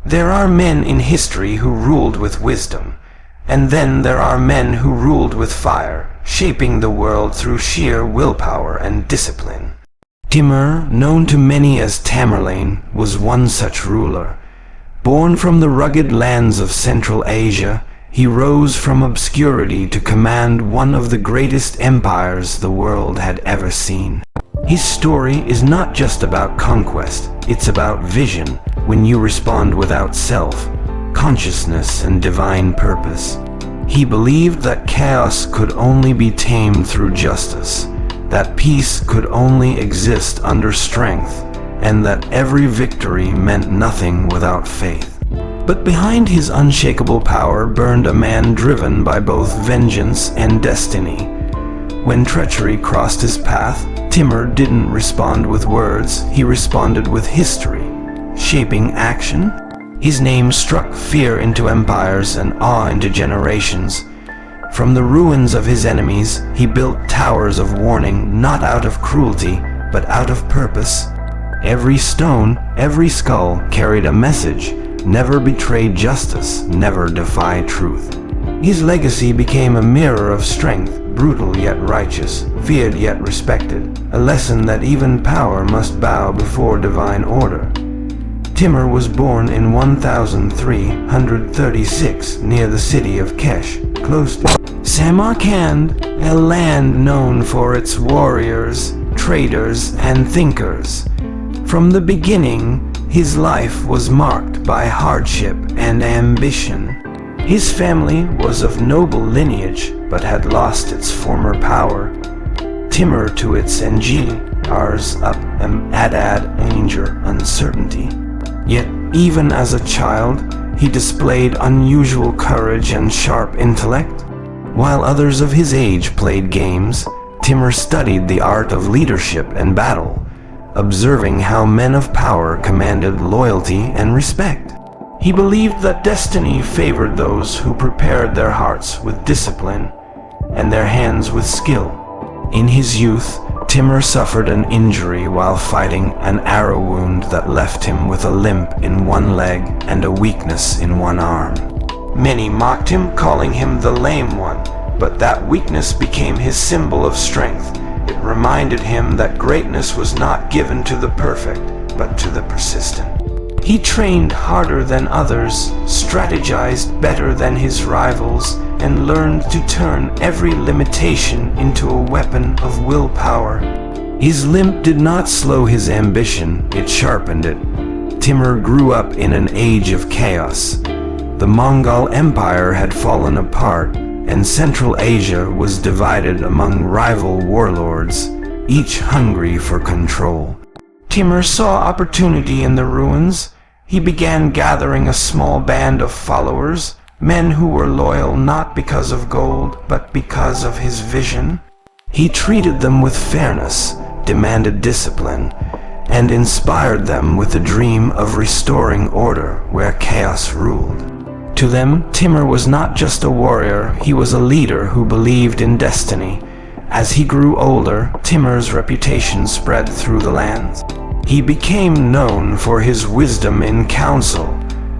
There are men in history who ruled with wisdom, and then there are men who ruled with fire, shaping the world through sheer willpower and discipline. Timur, known to many as Tamerlane, was one such ruler. Born from the rugged lands of Central Asia, he rose from obscurity to command one of the greatest empires the world had ever seen. His story is not just about conquest, it's about vision when you respond without self, consciousness, and divine purpose. He believed that chaos could only be tamed through justice, that peace could only exist under strength, and that every victory meant nothing without faith. But behind his unshakable power burned a man driven by both vengeance and destiny. When treachery crossed his path, Timur didn't respond with words, he responded with history, shaping action. His name struck fear into empires and awe into generations. From the ruins of his enemies, he built towers of warning, not out of cruelty, but out of purpose. Every stone, every skull carried a message: never betray justice, never defy truth. His legacy became a mirror of strength, brutal yet righteous, feared yet respected, a lesson that even power must bow before divine order. Timur was born in 1336 near the city of Kesh, close to Samarkand, a land known for its warriors, traders, and thinkers. From the beginning, his life was marked by hardship and ambition. His family was of noble lineage, but had lost its former power. Timur to its NG, ours up Adad danger uncertainty. Yet even as a child, he displayed unusual courage and sharp intellect. While others of his age played games, Timur studied the art of leadership and battle, observing how men of power commanded loyalty and respect. He believed that destiny favored those who prepared their hearts with discipline and their hands with skill. In his youth, Timur suffered an injury while fighting an arrow wound that left him with a limp in one leg and a weakness in one arm. Many mocked him, calling him the lame one, but that weakness became his symbol of strength. It reminded him that greatness was not given to the perfect, but to the persistent. He trained harder than others, strategized better than his rivals, and learned to turn every limitation into a weapon of willpower. His limp did not slow his ambition, it sharpened it. Timur grew up in an age of chaos. The Mongol Empire had fallen apart, and Central Asia was divided among rival warlords, each hungry for control. Timur saw opportunity in the ruins. He began gathering a small band of followers, men who were loyal not because of gold, but because of his vision. He treated them with fairness, demanded discipline, and inspired them with the dream of restoring order where chaos ruled. To them, Timur was not just a warrior, he was a leader who believed in destiny. As he grew older, Timur's reputation spread through the lands. He became known for his wisdom in council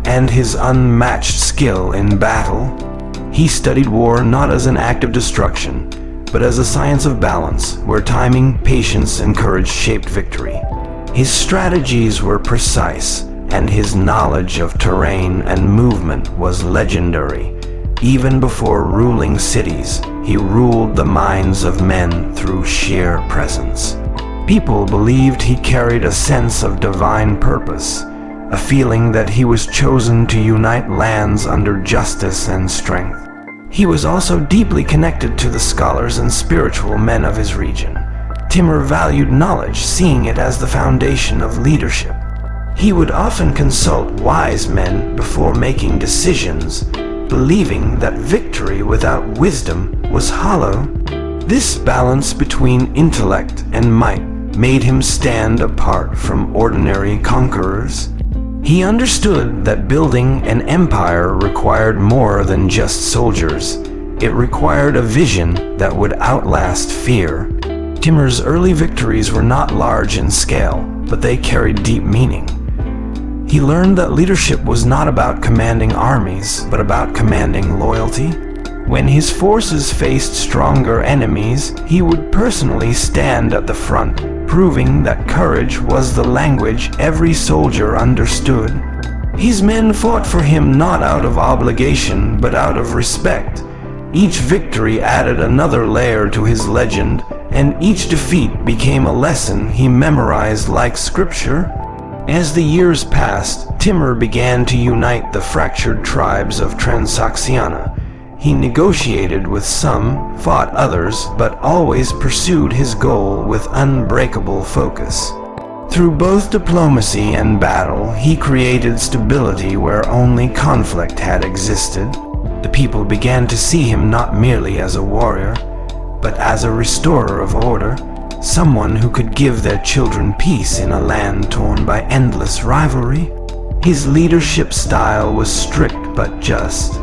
and his unmatched skill in battle. He studied war not as an act of destruction, but as a science of balance, where timing, patience, and courage shaped victory. His strategies were precise, and his knowledge of terrain and movement was legendary. Even before ruling cities, he ruled the minds of men through sheer presence. People believed he carried a sense of divine purpose, a feeling that he was chosen to unite lands under justice and strength. He was also deeply connected to the scholars and spiritual men of his region. Timur valued knowledge, seeing it as the foundation of leadership. He would often consult wise men before making decisions, believing that victory without wisdom was hollow. This balance between intellect and might made him stand apart from ordinary conquerors. He understood that building an empire required more than just soldiers. It required a vision that would outlast fear. Timur's early victories were not large in scale, but they carried deep meaning. He learned that leadership was not about commanding armies, but about commanding loyalty. When his forces faced stronger enemies, he would personally stand at the front, proving that courage was the language every soldier understood. His men fought for him not out of obligation, but out of respect. Each victory added another layer to his legend, and each defeat became a lesson he memorized like scripture. As the years passed, Timur began to unite the fractured tribes of Transoxiana. He negotiated with some, fought others, but always pursued his goal with unbreakable focus. Through both diplomacy and battle, he created stability where only conflict had existed. The people began to see him not merely as a warrior, but as a restorer of order, someone who could give their children peace in a land torn by endless rivalry. His leadership style was strict but just.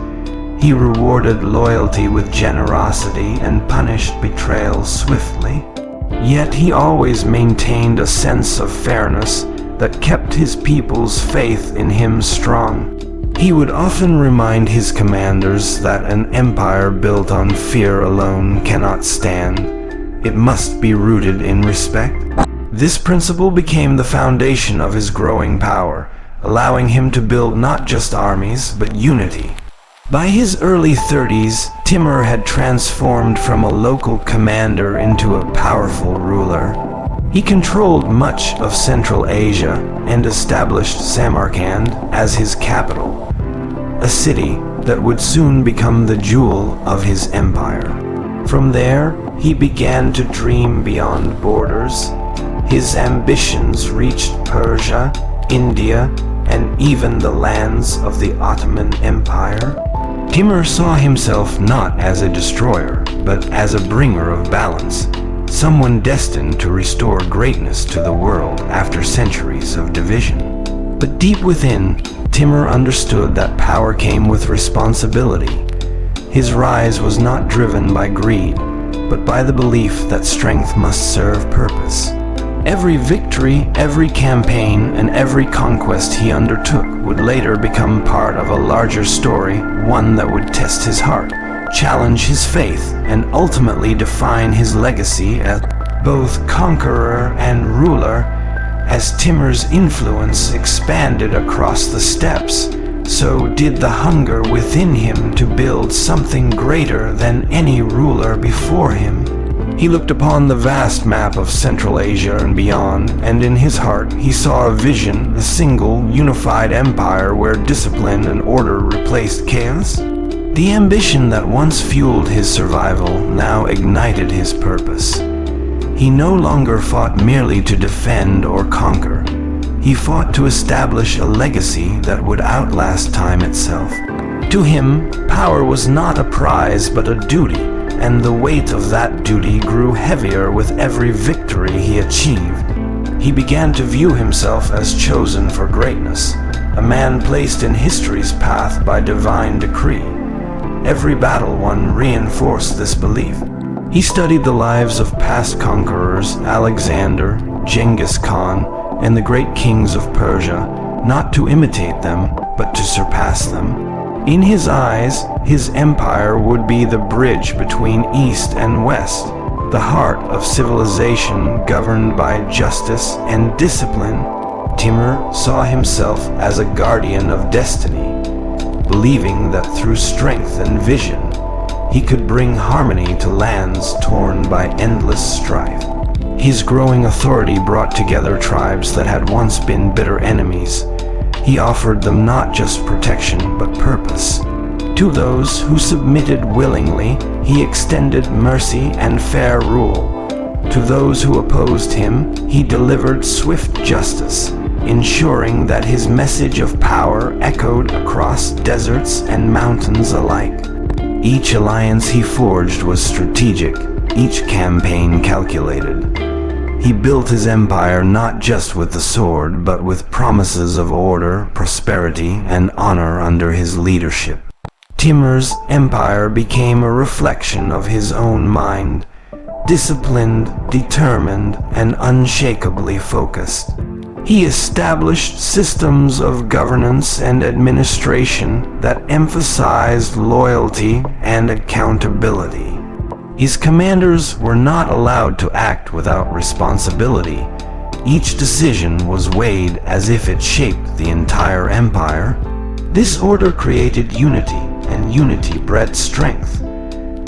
He rewarded loyalty with generosity and punished betrayal swiftly. Yet he always maintained a sense of fairness that kept his people's faith in him strong. He would often remind his commanders that an empire built on fear alone cannot stand. It must be rooted in respect. This principle became the foundation of his growing power, allowing him to build not just armies, but unity. By his early 30s, Timur had transformed from a local commander into a powerful ruler. He controlled much of Central Asia and established Samarkand as his capital, a city that would soon become the jewel of his empire. From there, he began to dream beyond borders. His ambitions reached Persia, India, and even the lands of the Ottoman Empire. Timur saw himself not as a destroyer, but as a bringer of balance, someone destined to restore greatness to the world after centuries of division. But deep within, Timur understood that power came with responsibility. His rise was not driven by greed, but by the belief that strength must serve purpose. Every victory, every campaign, and every conquest he undertook would later become part of a larger story, one that would test his heart, challenge his faith, and ultimately define his legacy as both conqueror and ruler. As Timur's influence expanded across the steppes, so did the hunger within him to build something greater than any ruler before him. He looked upon the vast map of Central Asia and beyond, and in his heart he saw a vision, a single, unified empire where discipline and order replaced chaos. The ambition that once fueled his survival now ignited his purpose. He no longer fought merely to defend or conquer. He fought to establish a legacy that would outlast time itself. To him, power was not a prize but a duty, and the weight of that duty grew heavier with every victory he achieved. He began to view himself as chosen for greatness, a man placed in history's path by divine decree. Every battle won reinforced this belief. He studied the lives of past conquerors, Alexander, Genghis Khan, and the great kings of Persia, not to imitate them, but to surpass them. In his eyes, his empire would be the bridge between East and West, the heart of civilization governed by justice and discipline. Timur saw himself as a guardian of destiny, believing that through strength and vision, he could bring harmony to lands torn by endless strife. His growing authority brought together tribes that had once been bitter enemies. He offered them not just protection, but purpose. To those who submitted willingly, he extended mercy and fair rule. To those who opposed him, he delivered swift justice, ensuring that his message of power echoed across deserts and mountains alike. Each alliance he forged was strategic, each campaign calculated. He built his empire not just with the sword, but with promises of order, prosperity, and honor under his leadership. Timur's empire became a reflection of his own mind, disciplined, determined, and unshakably focused. He established systems of governance and administration that emphasized loyalty and accountability. His commanders were not allowed to act without responsibility. Each decision was weighed as if it shaped the entire empire. This order created unity, and unity bred strength.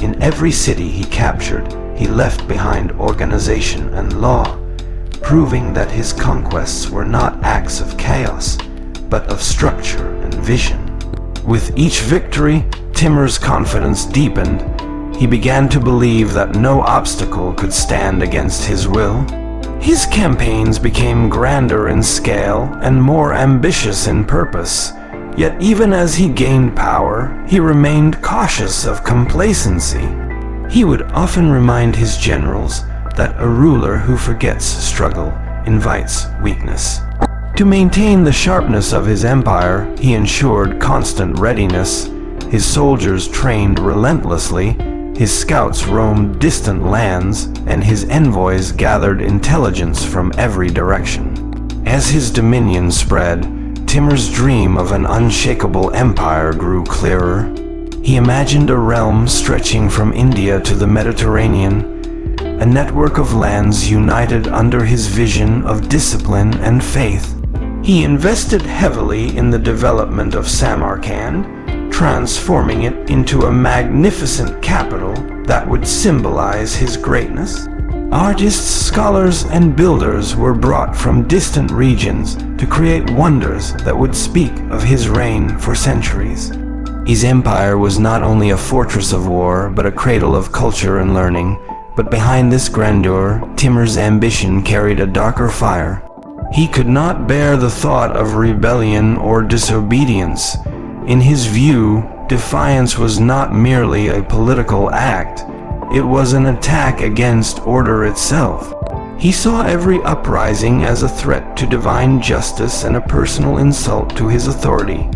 In every city he captured, he left behind organization and law, proving that his conquests were not acts of chaos, but of structure and vision. With each victory, Timur's confidence deepened. He began to believe that no obstacle could stand against his will. His campaigns became grander in scale and more ambitious in purpose. Yet even as he gained power, he remained cautious of complacency. He would often remind his generals that a ruler who forgets struggle invites weakness. To maintain the sharpness of his empire, he ensured constant readiness. His soldiers trained relentlessly, his scouts roamed distant lands, and his envoys gathered intelligence from every direction. As his dominion spread, Timur's dream of an unshakable empire grew clearer. He imagined a realm stretching from India to the Mediterranean, a network of lands united under his vision of discipline and faith. He invested heavily in the development of Samarkand, transforming it into a magnificent capital that would symbolize his greatness. Artists, scholars, and builders were brought from distant regions to create wonders that would speak of his reign for centuries. His empire was not only a fortress of war, but a cradle of culture and learning. But behind this grandeur, Timur's ambition carried a darker fire. He could not bear the thought of rebellion or disobedience. In his view, defiance was not merely a political act. It was an attack against order itself. He saw every uprising as a threat to divine justice and a personal insult to his authority.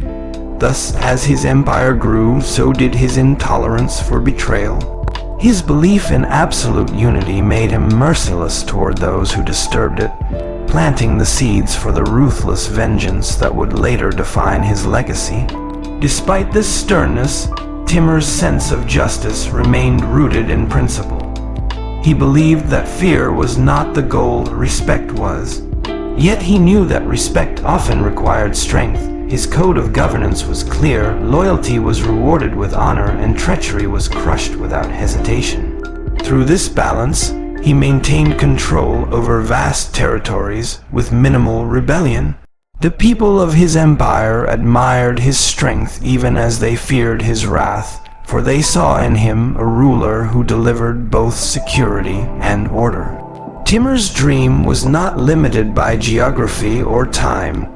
Thus, as his empire grew, so did his intolerance for betrayal. His belief in absolute unity made him merciless toward those who disturbed it, planting the seeds for the ruthless vengeance that would later define his legacy. Despite this sternness, Timur's sense of justice remained rooted in principle. He believed that fear was not the goal, respect was. Yet he knew that respect often required strength. His code of governance was clear, loyalty was rewarded with honor, and treachery was crushed without hesitation. Through this balance, he maintained control over vast territories with minimal rebellion. The people of his empire admired his strength even as they feared his wrath, for they saw in him a ruler who delivered both security and order. Timur's dream was not limited by geography or time.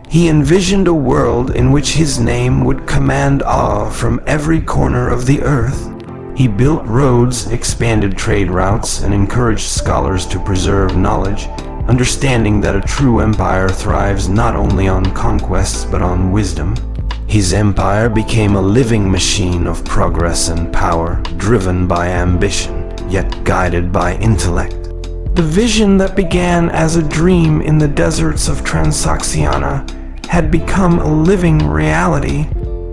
He envisioned a world in which his name would command awe from every corner of the earth. He built roads, expanded trade routes, and encouraged scholars to preserve knowledge, understanding that a true empire thrives not only on conquests but on wisdom. His empire became a living machine of progress and power, driven by ambition, yet guided by intellect. The vision that began as a dream in the deserts of Transoxiana had become a living reality.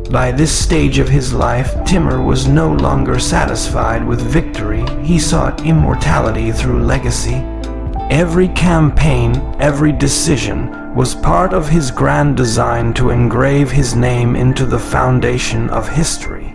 By this stage of his life, Timur was no longer satisfied with victory. He sought immortality through legacy. Every campaign, every decision was part of his grand design to engrave his name into the foundation of history.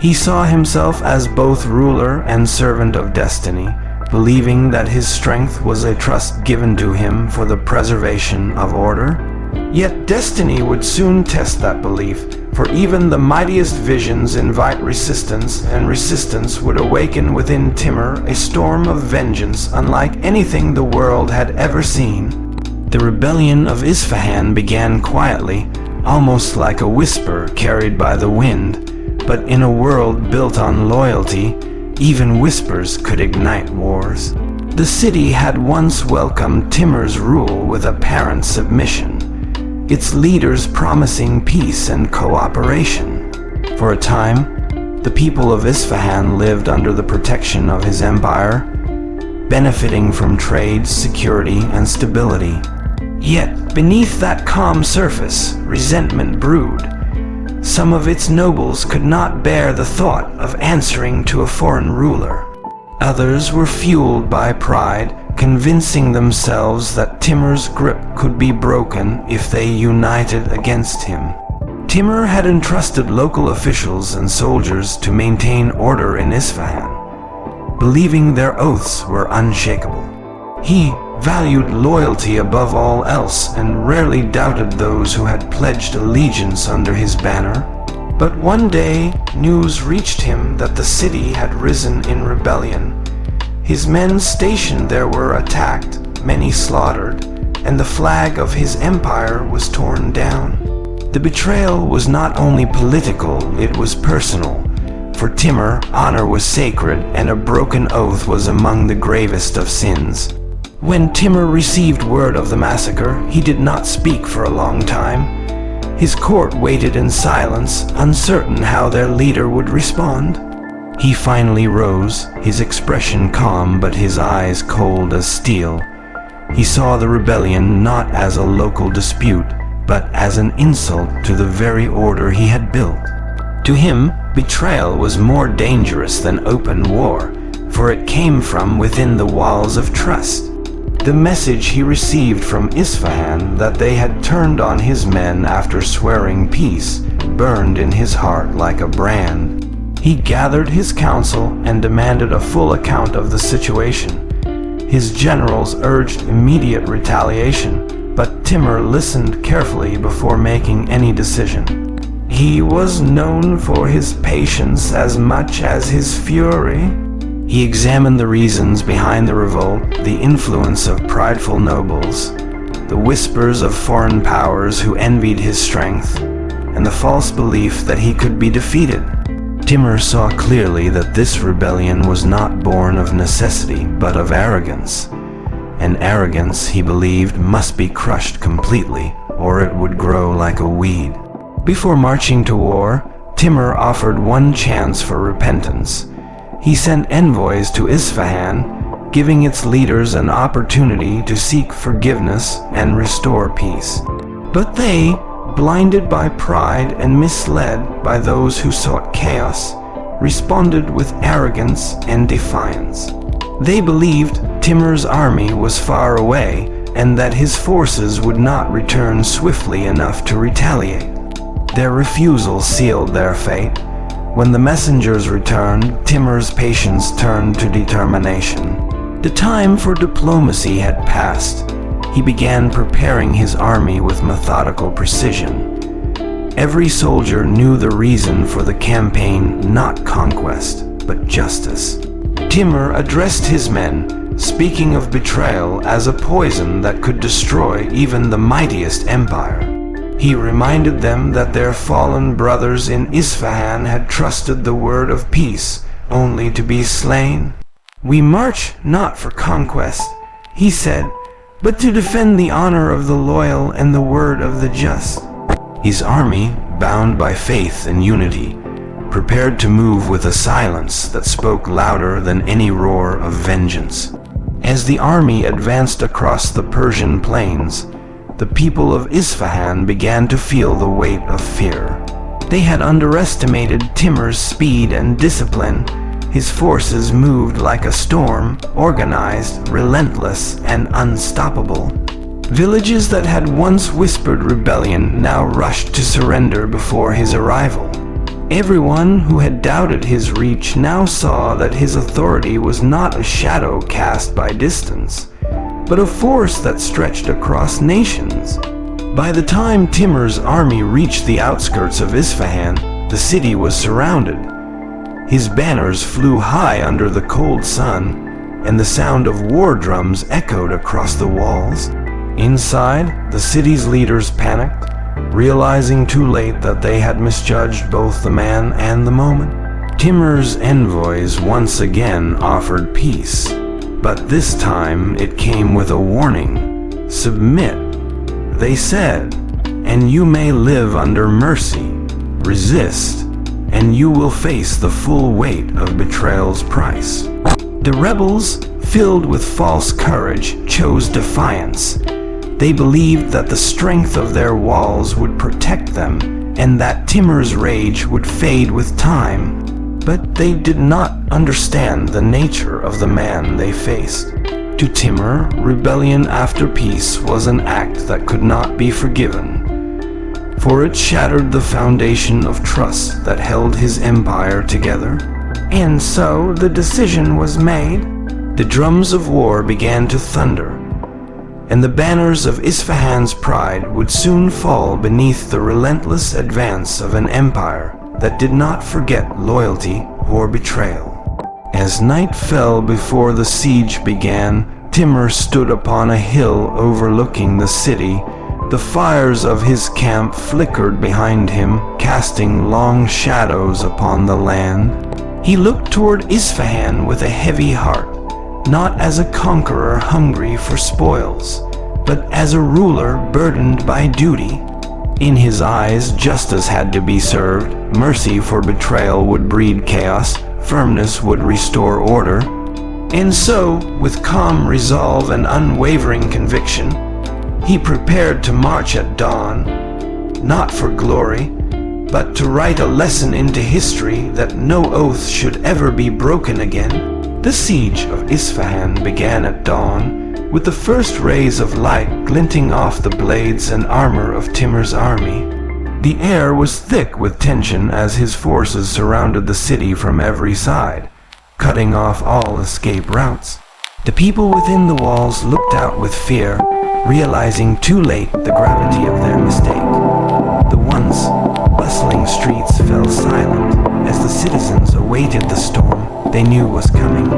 He saw himself as both ruler and servant of destiny, believing that his strength was a trust given to him for the preservation of order. Yet destiny would soon test that belief, for even the mightiest visions invite resistance, and resistance would awaken within Timur a storm of vengeance unlike anything the world had ever seen. The rebellion of Isfahan began quietly, almost like a whisper carried by the wind, but in a world built on loyalty, even whispers could ignite wars. The city had once welcomed Timur's rule with apparent submission, its leaders promising peace and cooperation. For a time, the people of Isfahan lived under the protection of his empire, benefiting from trade, security, and stability. Yet, beneath that calm surface, resentment brewed. Some of its nobles could not bear the thought of answering to a foreign ruler. Others were fueled by pride, convincing themselves that Timur's grip could be broken if they united against him. Timur had entrusted local officials and soldiers to maintain order in Isfahan, believing their oaths were unshakable. He valued loyalty above all else and rarely doubted those who had pledged allegiance under his banner. But one day, news reached him that the city had risen in rebellion. His men stationed there were attacked, many slaughtered, and the flag of his empire was torn down. The betrayal was not only political, it was personal. For Timur, honor was sacred, and a broken oath was among the gravest of sins. When Timur received word of the massacre, he did not speak for a long time. His court waited in silence, uncertain how their leader would respond. He finally rose, his expression calm but his eyes cold as steel. He saw the rebellion not as a local dispute, but as an insult to the very order he had built. To him, betrayal was more dangerous than open war, for it came from within the walls of trust. The message he received from Isfahan that they had turned on his men after swearing peace burned in his heart like a brand. He gathered his council and demanded a full account of the situation. His generals urged immediate retaliation, but Timur listened carefully before making any decision. He was known for his patience as much as his fury. He examined the reasons behind the revolt, the influence of prideful nobles, the whispers of foreign powers who envied his strength, and the false belief that he could be defeated. Timur saw clearly that this rebellion was not born of necessity, but of arrogance. And arrogance, he believed, must be crushed completely, or it would grow like a weed. Before marching to war, Timur offered one chance for repentance. He sent envoys to Isfahan, giving its leaders an opportunity to seek forgiveness and restore peace. But they, blinded by pride and misled by those who sought chaos, responded with arrogance and defiance. They believed Timur's army was far away and that his forces would not return swiftly enough to retaliate. Their refusal sealed their fate. When the messengers returned, Timur's patience turned to determination. The time for diplomacy had passed. He began preparing his army with methodical precision. Every soldier knew the reason for the campaign, not conquest, but justice. Timur addressed his men, speaking of betrayal as a poison that could destroy even the mightiest empire. He reminded them that their fallen brothers in Isfahan had trusted the word of peace, only to be slain. "We march not for conquest," he said, "but to defend the honor of the loyal and the word of the just." His army, bound by faith and unity, prepared to move with a silence that spoke louder than any roar of vengeance. As the army advanced across the Persian plains, the people of Isfahan began to feel the weight of fear. They had underestimated Timur's speed and discipline. His forces moved like a storm, organized, relentless, and unstoppable. Villages that had once whispered rebellion now rushed to surrender before his arrival. Everyone who had doubted his reach now saw that his authority was not a shadow cast by distance, but a force that stretched across nations. By the time Timur's army reached the outskirts of Isfahan, the city was surrounded. His banners flew high under the cold sun, and the sound of war drums echoed across the walls. Inside, the city's leaders panicked, realizing too late that they had misjudged both the man and the moment. Timur's envoys once again offered peace. But this time it came with a warning. Submit, they said, and you may live under mercy. Resist, and you will face the full weight of betrayal's price. The rebels, filled with false courage, chose defiance. They believed that the strength of their walls would protect them and that Timur's rage would fade with time, but they did not understand the nature of the man they faced. To Timur, rebellion after peace was an act that could not be forgiven, for it shattered the foundation of trust that held his empire together. And so the decision was made. The drums of war began to thunder, and the banners of Isfahan's pride would soon fall beneath the relentless advance of an empire that did not forget loyalty or betrayal. As night fell before the siege began, Timur stood upon a hill overlooking the city. The fires of his camp flickered behind him, casting long shadows upon the land. He looked toward Isfahan with a heavy heart, not as a conqueror hungry for spoils, but as a ruler burdened by duty. In his eyes, justice had to be served, mercy for betrayal would breed chaos, firmness would restore order. And so, with calm resolve and unwavering conviction, he prepared to march at dawn, not for glory, but to write a lesson into history that no oath should ever be broken again. The siege of Isfahan began at dawn, with the first rays of light glinting off the blades and armor of Timur's army. The air was thick with tension as his forces surrounded the city from every side, cutting off all escape routes. The people within the walls looked out with fear, realizing too late the gravity of their mistake. The once bustling streets fell silent as the citizens awaited the storm they knew was coming.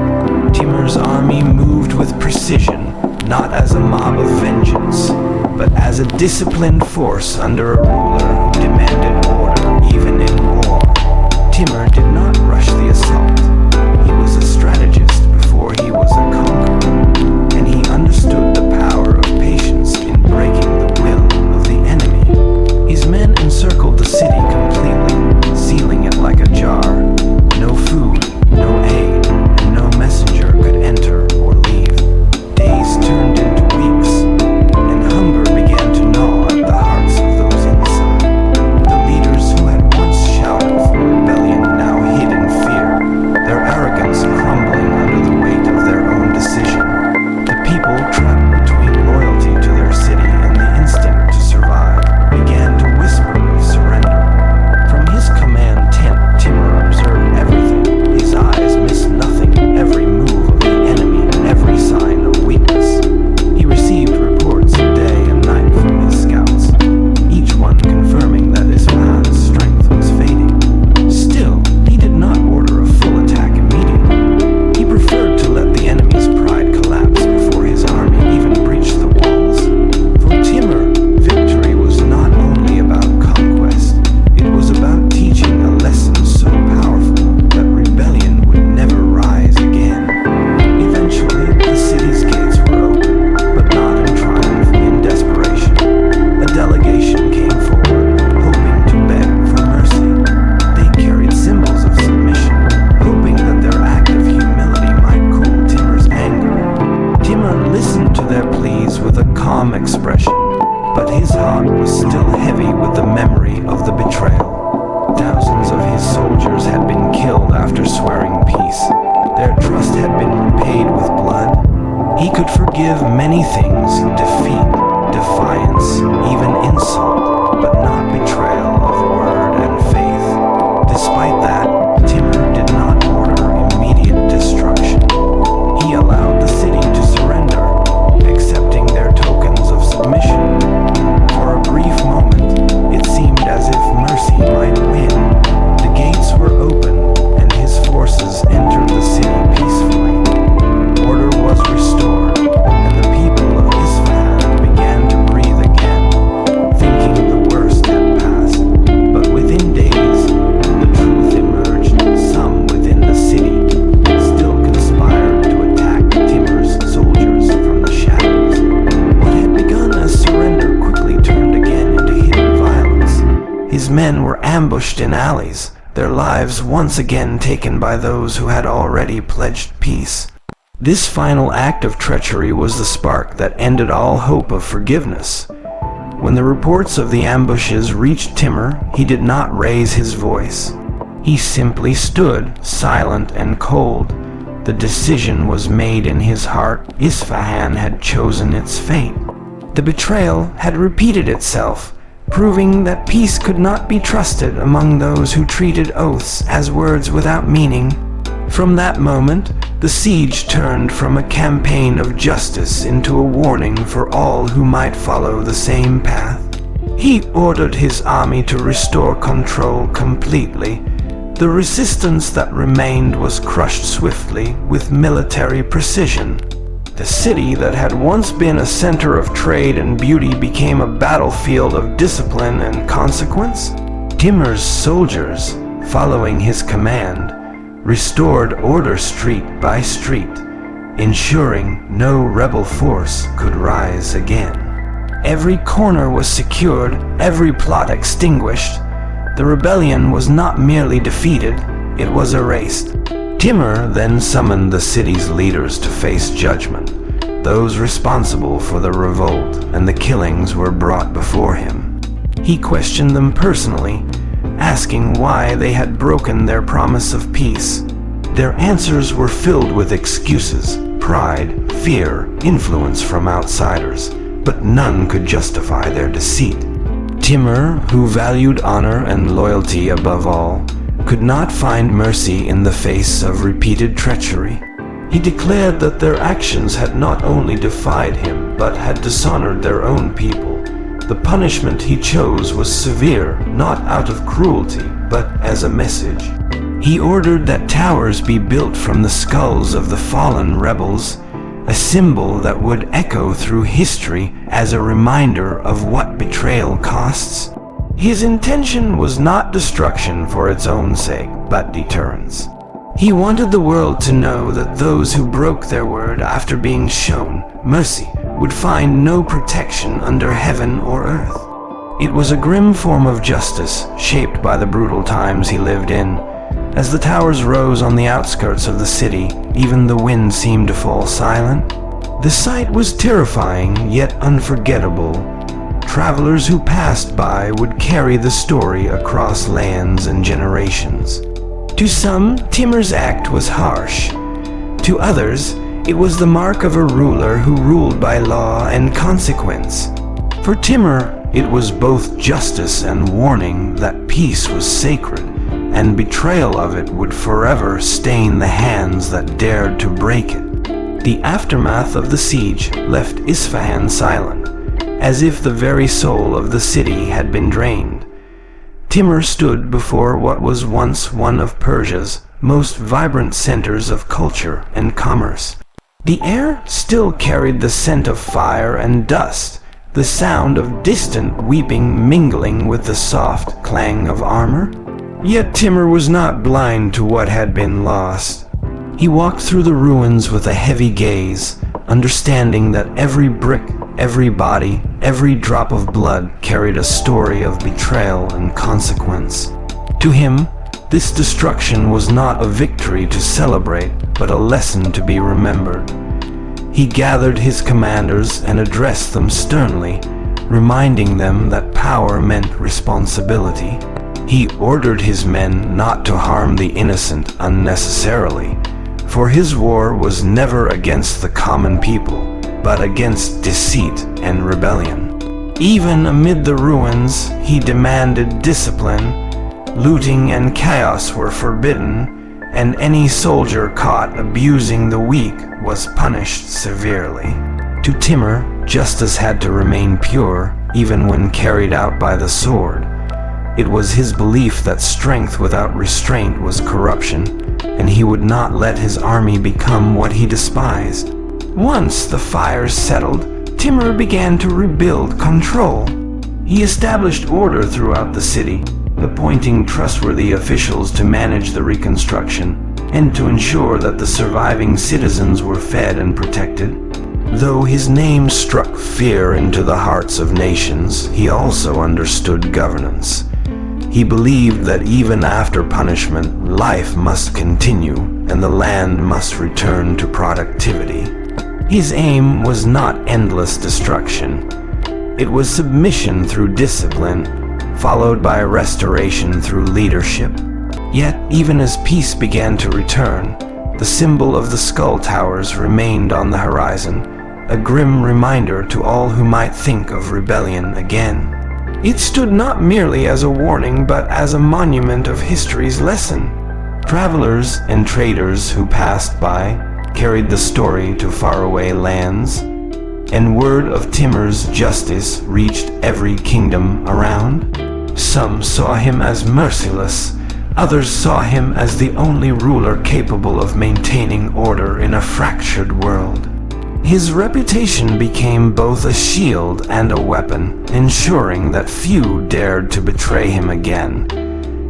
Timur's army moved with precision, not as a mob of vengeance, but as a disciplined force under a ruler who demanded order even in war. Timur did not rush the assault. He was a strategist before he was a conqueror, and he understood the power of patience in breaking the will of the enemy. His men encircled the city completely, sealing it like a jar. No food, no aid, and no messenger could enter or leave. Days turned into weeks, and hunger began to gnaw at the hearts of those inside. The leaders who had once shouted for rebellion now hid in fear, their arrogance crumbling under the weight of their own decision. The people, trapped between loyalty to their city and the instinct to survive, began to whisper of surrender. From his command tent, Timur observed everything. His eyes missed nothing, every move of the enemy, every sign of weakness. He received reports day and night from his scouts, each one confirming that Isfahan's strength was fading. Still, he did not order a full attack immediately. He preferred to let the enemy's pride collapse before his army even breached the walls. For Timur, victory was not only about conquest, it was about teaching a lesson so powerful that rebellion would never rise again. Eventually, the city's gates were open, but not in triumph, in desperation. A delegation came forward, hoping to beg for mercy. They carried symbols of submission, hoping that their act of humility might cool Timur's anger. Timur listened to their pleas with a calm expression, but his heart was still heavy with the memory of the betrayal. Thousands of his soldiers had been killed after swearing peace. Their trust had been repaid with blood. He could forgive many things, defeat, defiance, even insult, but not betrayal of word and faith. Despite that, Timur did not order immediate destruction. He allowed the city to surrender, accepting their tokens of submission. For a brief moment, it seemed as if mercy might win. The gates were open, and his forces entered the city peacefully. Order was restored, and the people of Isfahan began to breathe again, thinking the worst had passed. But within days, the truth emerged. Some within the city still conspired to attack Timur's soldiers from the shadows. What had begun as surrender quickly turned again into hidden violence. His men were ambushed in alleys, their lives once again taken by those who had already pledged peace. This final act of treachery was the spark that ended all hope of forgiveness. When the reports of the ambushes reached Timur, he did not raise his voice. He simply stood, silent and cold. The decision was made in his heart. Isfahan had chosen its fate. The betrayal had repeated itself, proving that peace could not be trusted among those who treated oaths as words without meaning. From that moment, the siege turned from a campaign of justice into a warning for all who might follow the same path. He ordered his army to restore control completely. The resistance that remained was crushed swiftly with military precision. The city that had once been a center of trade and beauty became a battlefield of discipline and consequence. Timur's soldiers, following his command, restored order street by street, ensuring no rebel force could rise again. Every corner was secured, every plot extinguished. The rebellion was not merely defeated, it was erased. Timur then summoned the city's leaders to face judgment. Those responsible for the revolt and the killings were brought before him. He questioned them personally, asking why they had broken their promise of peace. Their answers were filled with excuses, pride, fear, influence from outsiders, but none could justify their deceit. Timur, who valued honor and loyalty above all, could not find mercy in the face of repeated treachery. He declared that their actions had not only defied him, but had dishonored their own people. The punishment he chose was severe, not out of cruelty, but as a message. He ordered that towers be built from the skulls of the fallen rebels, a symbol that would echo through history as a reminder of what betrayal costs. His intention was not destruction for its own sake, but deterrence. He wanted the world to know that those who broke their word after being shown mercy would find no protection under heaven or earth. It was a grim form of justice, shaped by the brutal times he lived in. As the towers rose on the outskirts of the city, even the wind seemed to fall silent. The sight was terrifying, yet unforgettable. Travelers who passed by would carry the story across lands and generations. To some, Timur's act was harsh. To others, it was the mark of a ruler who ruled by law and consequence. For Timur, it was both justice and warning that peace was sacred, and betrayal of it would forever stain the hands that dared to break it. The aftermath of the siege left Isfahan silent, as if the very soul of the city had been drained. Timur stood before what was once one of Persia's most vibrant centers of culture and commerce. The air still carried the scent of fire and dust, the sound of distant weeping mingling with the soft clang of armor. Yet Timur was not blind to what had been lost. He walked through the ruins with a heavy gaze, understanding that every brick, every body, every drop of blood carried a story of betrayal and consequence. To him, this destruction was not a victory to celebrate, but a lesson to be remembered. He gathered his commanders and addressed them sternly, reminding them that power meant responsibility. He ordered his men not to harm the innocent unnecessarily, for his war was never against the common people, but against deceit and rebellion. Even amid the ruins, he demanded discipline. Looting and chaos were forbidden, and any soldier caught abusing the weak was punished severely. To Timur, justice had to remain pure, even when carried out by the sword. It was his belief that strength without restraint was corruption, and he would not let his army become what he despised. Once the fires settled, Timur began to rebuild control. He established order throughout the city, appointing trustworthy officials to manage the reconstruction and to ensure that the surviving citizens were fed and protected. Though his name struck fear into the hearts of nations, he also understood governance. He believed that even after punishment, life must continue and the land must return to productivity. His aim was not endless destruction. It was submission through discipline, followed by restoration through leadership. Yet, even as peace began to return, the symbol of the skull towers remained on the horizon, a grim reminder to all who might think of rebellion again. It stood not merely as a warning, but as a monument of history's lesson. Travelers and traders who passed by carried the story to faraway lands, and word of Timur's justice reached every kingdom around. Some saw him as merciless, others saw him as the only ruler capable of maintaining order in a fractured world. His reputation became both a shield and a weapon, ensuring that few dared to betray him again.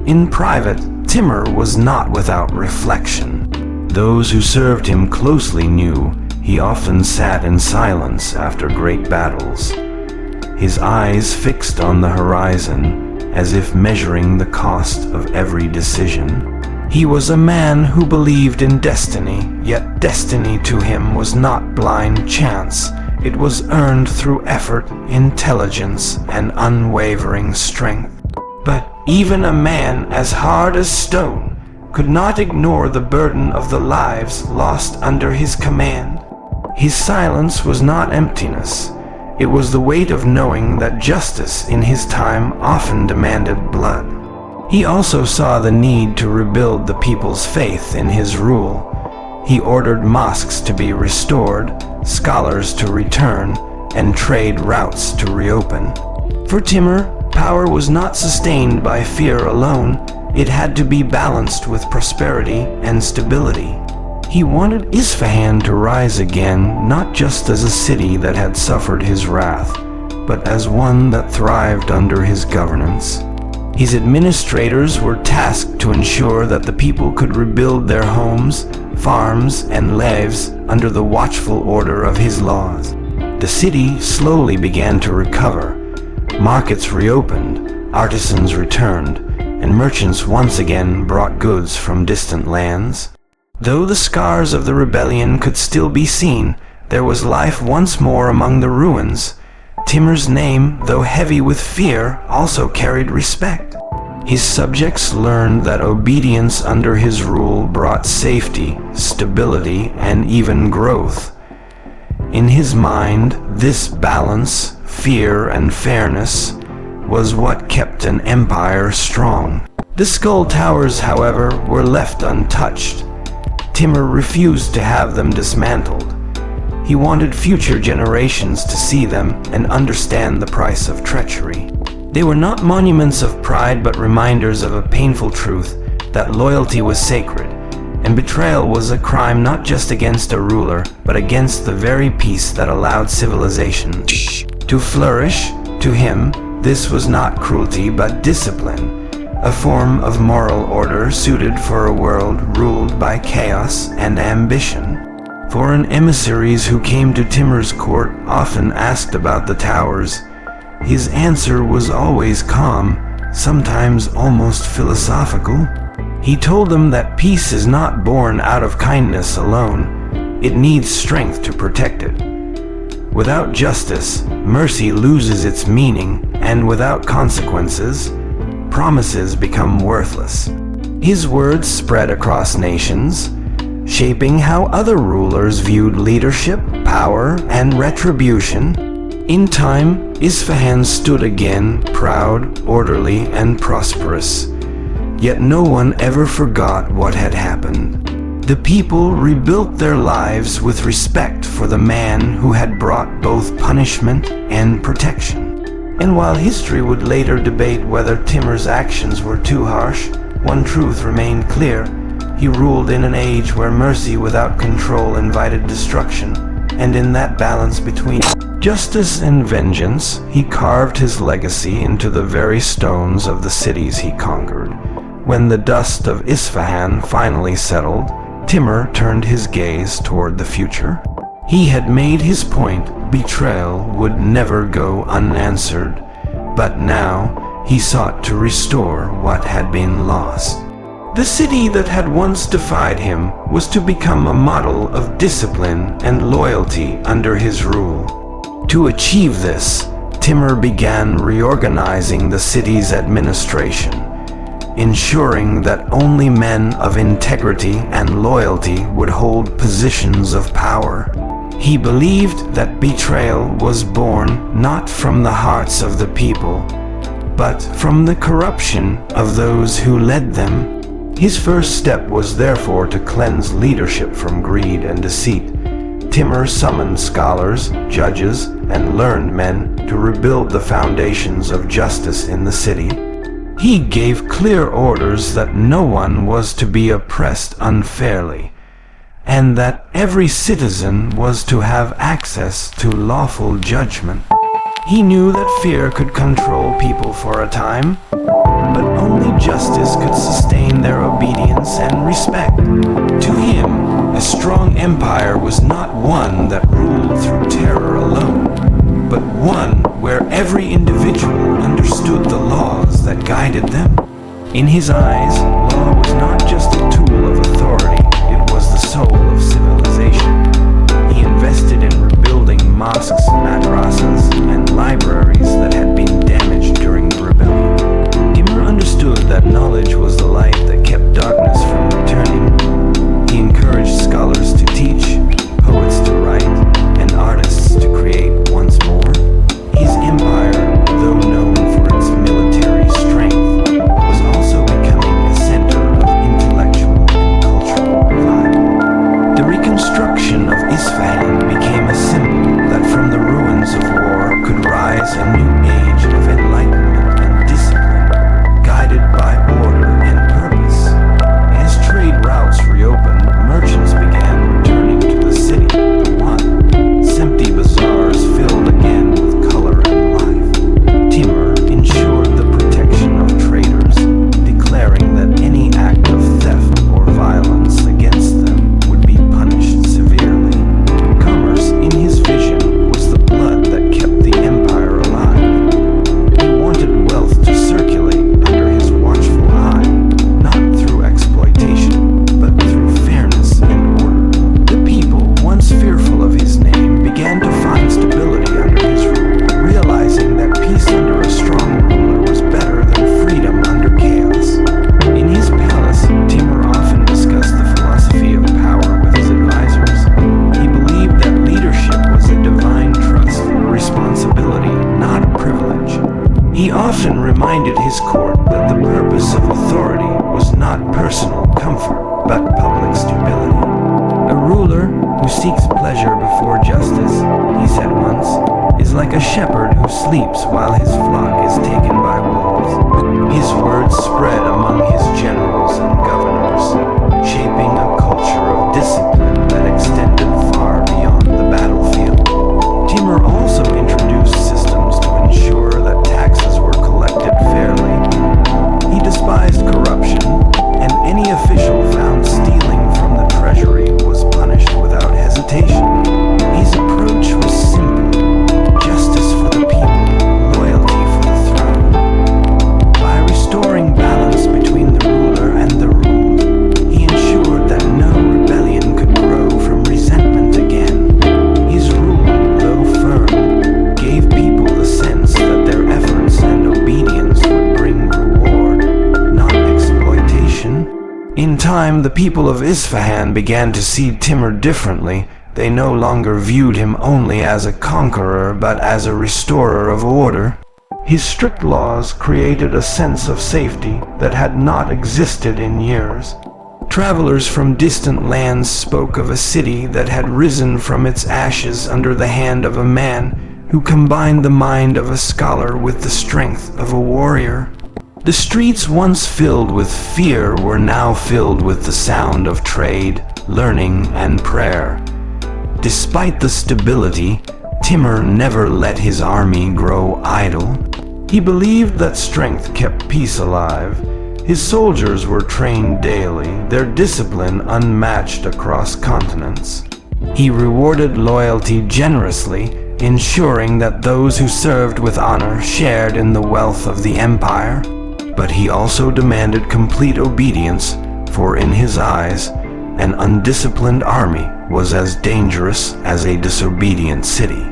In private, Timur was not without reflection. Those who served him closely knew he often sat in silence after great battles, his eyes fixed on the horizon as if measuring the cost of every decision. He was a man who believed in destiny, yet destiny to him was not blind chance. It was earned through effort, intelligence, and unwavering strength. But even a man as hard as stone could not ignore the burden of the lives lost under his command. His silence was not emptiness. It was the weight of knowing that justice in his time often demanded blood. He also saw the need to rebuild the people's faith in his rule. He ordered mosques to be restored, scholars to return, and trade routes to reopen. For Timur, power was not sustained by fear alone. It had to be balanced with prosperity and stability. He wanted Isfahan to rise again, not just as a city that had suffered his wrath, but as one that thrived under his governance. His administrators were tasked to ensure that the people could rebuild their homes, farms, and lives under the watchful order of his laws. The city slowly began to recover. Markets reopened, artisans returned, and merchants once again brought goods from distant lands. Though the scars of the rebellion could still be seen, there was life once more among the ruins. Timur's name, though heavy with fear, also carried respect. His subjects learned that obedience under his rule brought safety, stability, and even growth. In his mind, this balance, fear and fairness, was what kept an empire strong. The skull towers, however, were left untouched. Timur refused to have them dismantled. He wanted future generations to see them and understand the price of treachery. They were not monuments of pride, but reminders of a painful truth that loyalty was sacred, and betrayal was a crime not just against a ruler, but against the very peace that allowed civilization to flourish. To him, this was not cruelty, but discipline, a form of moral order suited for a world ruled by chaos and ambition. Foreign emissaries who came to Timur's court often asked about the towers. His answer was always calm, sometimes almost philosophical. He told them that peace is not born out of kindness alone. It needs strength to protect it. Without justice, mercy loses its meaning, and without consequences, promises become worthless. His words spread across nations, shaping how other rulers viewed leadership, power, and retribution. In time, Isfahan stood again, proud, orderly, and prosperous. Yet no one ever forgot what had happened. The people rebuilt their lives with respect for the man who had brought both punishment and protection. And while history would later debate whether Timur's actions were too harsh, one truth remained clear. He ruled in an age where mercy without control invited destruction, and in that balance between justice and vengeance, he carved his legacy into the very stones of the cities he conquered. When the dust of Isfahan finally settled, Timur turned his gaze toward the future. He had made his point. Betrayal would never go unanswered. But now, he sought to restore what had been lost. The city that had once defied him was to become a model of discipline and loyalty under his rule. To achieve this, Timur began reorganizing the city's administration, ensuring that only men of integrity and loyalty would hold positions of power. He believed that betrayal was born not from the hearts of the people, but from the corruption of those who led them. His first step was therefore to cleanse leadership from greed and deceit. Timur summoned scholars, judges, and learned men to rebuild the foundations of justice in the city. He gave clear orders that no one was to be oppressed unfairly, and that every citizen was to have access to lawful judgment. He knew that fear could control people for a time, but only justice could sustain their obedience and respect. To him, a strong empire was not one that ruled through terror alone, but one where every individual understood the laws that guided them. In his eyes, law was not just a tool of authority, it was the soul of civilization. He invested in rebuilding mosques, madrasas, and libraries that had been damaged during the rebellion. Timur understood that knowledge was the light that kept darkness from returning. He encouraged scholars to teach, poets to write, and artists to create once more. His empire, though known for its military strength, was also becoming a center of intellectual and cultural revival. The reconstruction of Isfahan became a symbol that from the ruins of war could rise a new age of enlightenment and discipline, guided by order and purpose. As trade routes reopened, merchants began returning to the city. The once empty bazaars filled again with color and life. Timur ensured the protection of traders, declaring that any act of theft or violence against them would be punished severely. Commerce, in his vision, was the blood that kept the empire alive. He wanted wealth to circulate under his watchful eye, not through exploitation, but through fairness and order. The people, once fearful of his name, began to find stability under his rule, realizing that peace under a strong ruler was better than freedom under chaos. In his palace, Timur often discussed the philosophy of power with his advisors. He believed that leadership was a divine trust, a responsibility, not a privilege. He often reminded his court that the purpose of authority was not personal comfort, but public stability. A ruler who seeks pleasure before justice, he said once, is like a shepherd who sleeps while his flock is taken by wolves. His words spread among his generals and governors, shaping a culture of discipline that extended far beyond the battlefield. Timur also introduced systems to ensure that taxes were collected fairly. He despised corruption, and any official found stealing from the treasury was punished without hesitation. His approach was simple: justice for the people, loyalty for the throne. By restoring balance between the ruler and the ruled, he ensured that no rebellion could grow from resentment again. His rule, though firm, gave people the sense that their efforts and obedience would bring reward, not exploitation. In time, the people of Isfahan began to see Timur differently. They no longer viewed him only as a conqueror, but as a restorer of order. His strict laws created a sense of safety that had not existed in years. Travelers from distant lands spoke of a city that had risen from its ashes under the hand of a man who combined the mind of a scholar with the strength of a warrior. The streets once filled with fear were now filled with the sound of trade, learning, and prayer. Despite the stability, Timur never let his army grow idle. He believed that strength kept peace alive. His soldiers were trained daily, their discipline unmatched across continents. He rewarded loyalty generously, ensuring that those who served with honor shared in the wealth of the empire. But he also demanded complete obedience, for in his eyes, an undisciplined army was as dangerous as a disobedient city.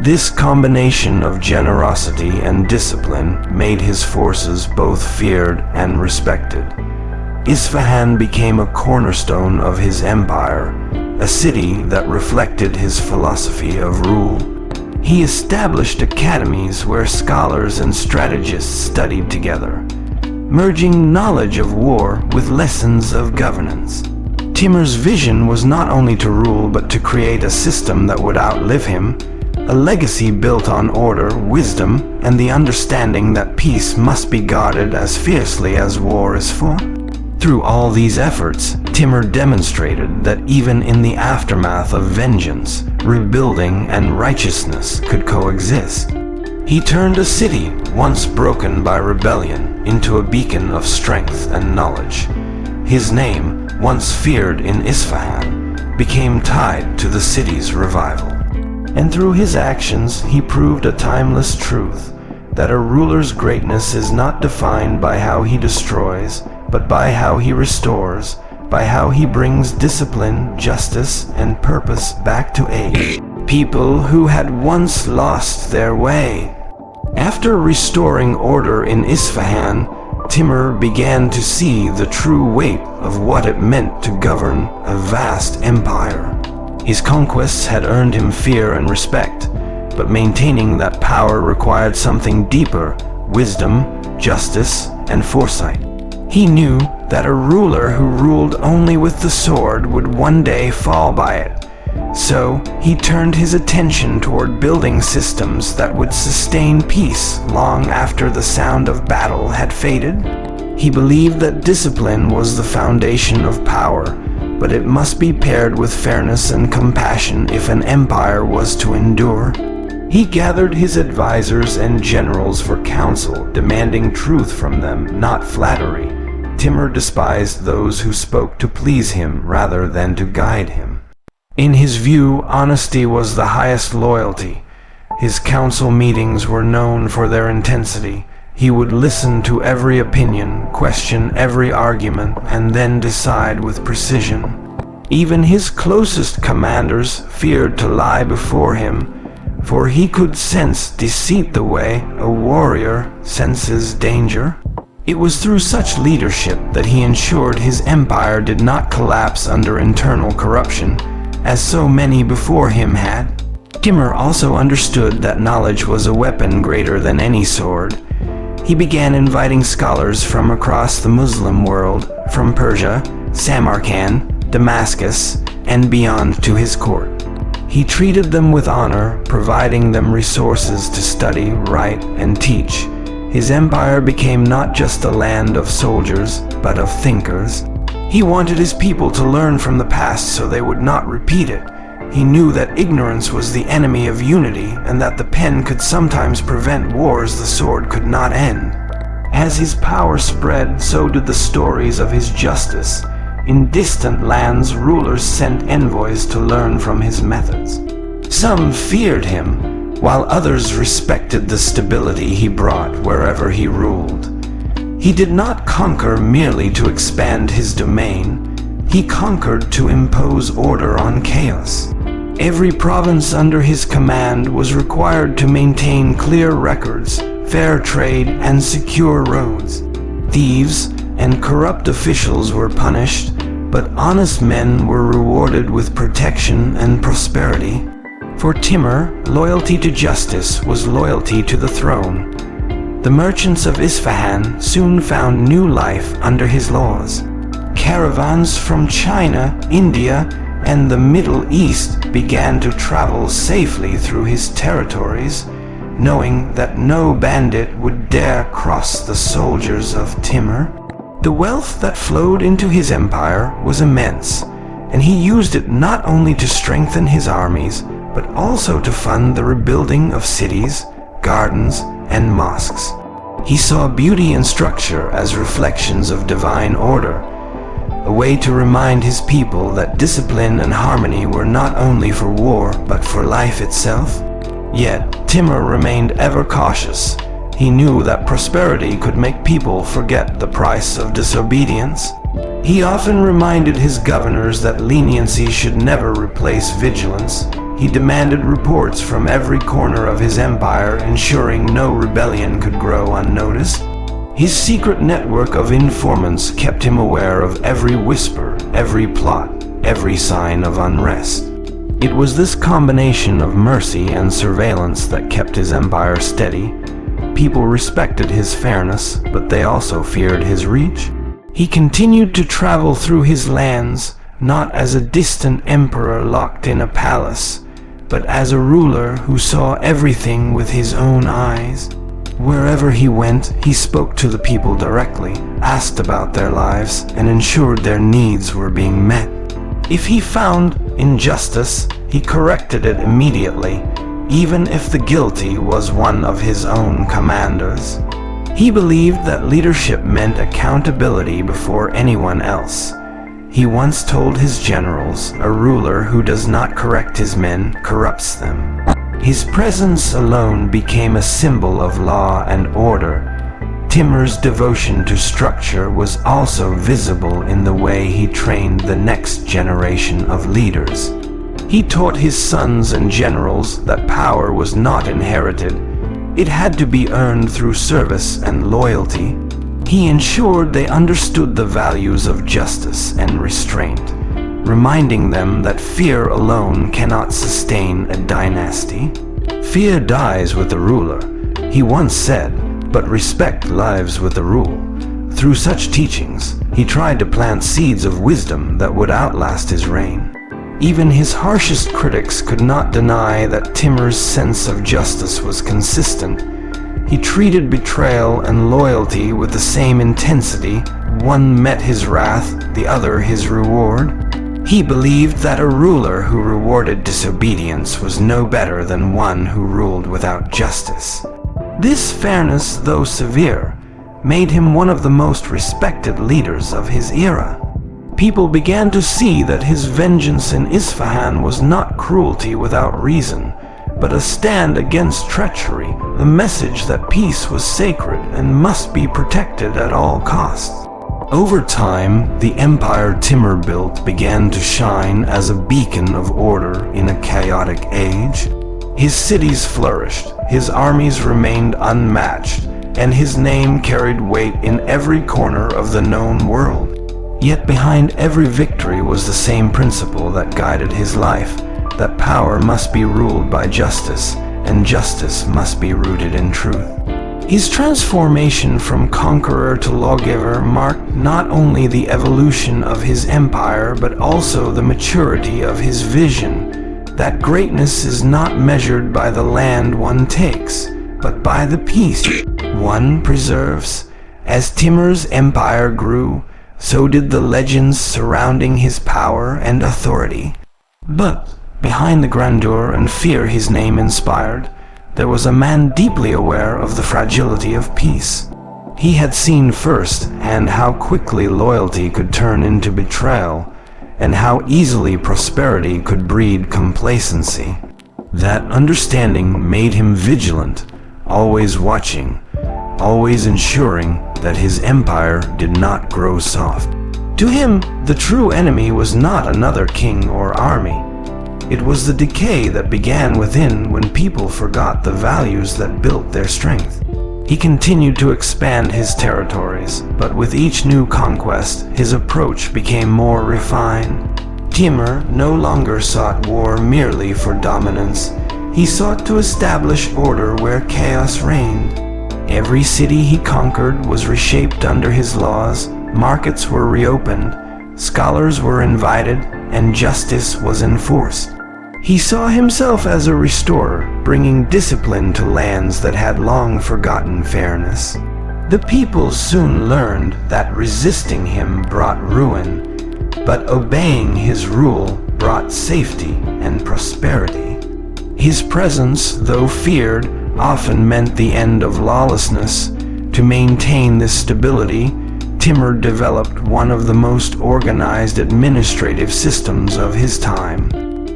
This combination of generosity and discipline made his forces both feared and respected. Isfahan became a cornerstone of his empire, a city that reflected his philosophy of rule. He established academies where scholars and strategists studied together, merging knowledge of war with lessons of governance. Timur's vision was not only to rule but to create a system that would outlive him, a legacy built on order, wisdom, and the understanding that peace must be guarded as fiercely as war is fought. Through all these efforts, Timur demonstrated that even in the aftermath of vengeance, rebuilding and righteousness could coexist. He turned a city once broken by rebellion into a beacon of strength and knowledge. His name, once feared in Isfahan, became tied to the city's revival. And through his actions, he proved a timeless truth, that a ruler's greatness is not defined by how he destroys, but by how he restores, by how he brings discipline, justice, and purpose back to aid people who had once lost their way. After restoring order in Isfahan, Timur began to see the true weight of what it meant to govern a vast empire. His conquests had earned him fear and respect, but maintaining that power required something deeper: wisdom, justice, and foresight. He knew that a ruler who ruled only with the sword would one day fall by it. So he turned his attention toward building systems that would sustain peace long after the sound of battle had faded. He believed that discipline was the foundation of power, but it must be paired with fairness and compassion if an empire was to endure. He gathered his advisors and generals for counsel, demanding truth from them, not flattery. Timur despised those who spoke to please him rather than to guide him. In his view, honesty was the highest loyalty. His council meetings were known for their intensity. He would listen to every opinion, question every argument, and then decide with precision. Even his closest commanders feared to lie before him, for he could sense deceit the way a warrior senses danger. It was through such leadership that he ensured his empire did not collapse under internal corruption, as so many before him had. Timur also understood that knowledge was a weapon greater than any sword. He began inviting scholars from across the Muslim world, from Persia, Samarkand, Damascus, and beyond to his court. He treated them with honor, providing them resources to study, write, and teach. His empire became not just a land of soldiers, but of thinkers. He wanted his people to learn from the past so they would not repeat it. He knew that ignorance was the enemy of unity, and that the pen could sometimes prevent wars the sword could not end. As his power spread, so did the stories of his justice. In distant lands, rulers sent envoys to learn from his methods. Some feared him, while others respected the stability he brought wherever he ruled. He did not conquer merely to expand his domain. He conquered to impose order on chaos. Every province under his command was required to maintain clear records, fair trade, and secure roads. Thieves and corrupt officials were punished, but honest men were rewarded with protection and prosperity. For Timur, loyalty to justice was loyalty to the throne. The merchants of Isfahan soon found new life under his laws. Caravans from China, India, and the Middle East began to travel safely through his territories, knowing that no bandit would dare cross the soldiers of Timur. The wealth that flowed into his empire was immense, and he used it not only to strengthen his armies, but also to fund the rebuilding of cities, gardens, and mosques. He saw beauty and structure as reflections of divine order, a way to remind his people that discipline and harmony were not only for war, but for life itself. Yet, Timur remained ever cautious. He knew that prosperity could make people forget the price of disobedience. He often reminded his governors that leniency should never replace vigilance. He demanded reports from every corner of his empire, ensuring no rebellion could grow unnoticed. His secret network of informants kept him aware of every whisper, every plot, every sign of unrest. It was this combination of mercy and surveillance that kept his empire steady. People respected his fairness, but they also feared his reach. He continued to travel through his lands, not as a distant emperor locked in a palace, but as a ruler who saw everything with his own eyes. Wherever he went, he spoke to the people directly, asked about their lives, and ensured their needs were being met. If he found injustice, he corrected it immediately, even if the guilty was one of his own commanders. He believed that leadership meant accountability before anyone else. He once told his generals, "A ruler who does not correct his men corrupts them." His presence alone became a symbol of law and order. Timur's devotion to structure was also visible in the way he trained the next generation of leaders. He taught his sons and generals that power was not inherited. It had to be earned through service and loyalty. He ensured they understood the values of justice and restraint, reminding them that fear alone cannot sustain a dynasty. "Fear dies with the ruler," he once said, "but respect lives with the rule." Through such teachings, he tried to plant seeds of wisdom that would outlast his reign. Even his harshest critics could not deny that Timur's sense of justice was consistent. He treated betrayal and loyalty with the same intensity. One met his wrath, the other his reward. He believed that a ruler who rewarded disobedience was no better than one who ruled without justice. This fairness, though severe, made him one of the most respected leaders of his era. People began to see that his vengeance in Isfahan was not cruelty without reason, but a stand against treachery, a message that peace was sacred and must be protected at all costs. Over time, the empire Timur built began to shine as a beacon of order in a chaotic age. His cities flourished, his armies remained unmatched, and his name carried weight in every corner of the known world. Yet behind every victory was the same principle that guided his life, that power must be ruled by justice, and justice must be rooted in truth. His transformation from conqueror to lawgiver marked not only the evolution of his empire, but also the maturity of his vision, that greatness is not measured by the land one takes, but by the peace one preserves. As Timur's empire grew, so did the legends surrounding his power and authority. But behind the grandeur and fear his name inspired, there was a man deeply aware of the fragility of peace. He had seen firsthand how quickly loyalty could turn into betrayal, and how easily prosperity could breed complacency. That understanding made him vigilant, always watching, always ensuring that his empire did not grow soft. To him, the true enemy was not another king or army. It was the decay that began within when people forgot the values that built their strength. He continued to expand his territories, but with each new conquest, his approach became more refined. Timur no longer sought war merely for dominance. He sought to establish order where chaos reigned. Every city he conquered was reshaped under his laws, markets were reopened, scholars were invited, and justice was enforced. He saw himself as a restorer, bringing discipline to lands that had long forgotten fairness. The people soon learned that resisting him brought ruin, but obeying his rule brought safety and prosperity. His presence, though feared, often meant the end of lawlessness. To maintain this stability, Timur developed one of the most organized administrative systems of his time.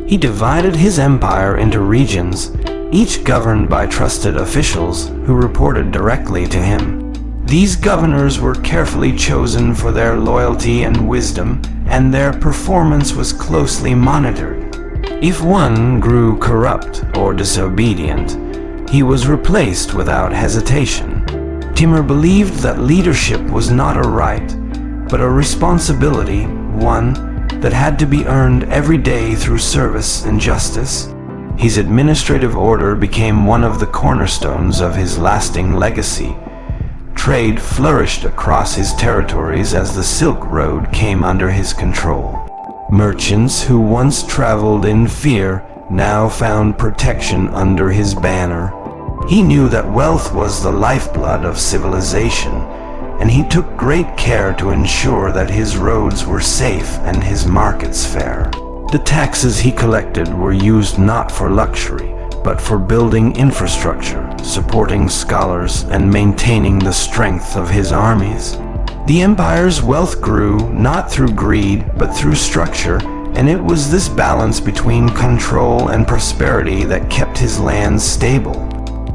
He divided his empire into regions, each governed by trusted officials who reported directly to him. These governors were carefully chosen for their loyalty and wisdom, and their performance was closely monitored. If one grew corrupt or disobedient, he was replaced without hesitation. Timur believed that leadership was not a right, but a responsibility, one that had to be earned every day through service and justice. His administrative order became one of the cornerstones of his lasting legacy. Trade flourished across his territories as the Silk Road came under his control. Merchants who once traveled in fear now found protection under his banner. He knew that wealth was the lifeblood of civilization, and he took great care to ensure that his roads were safe and his markets fair. The taxes he collected were used not for luxury, but for building infrastructure, supporting scholars, and maintaining the strength of his armies. The empire's wealth grew not through greed, but through structure, and it was this balance between control and prosperity that kept his lands stable.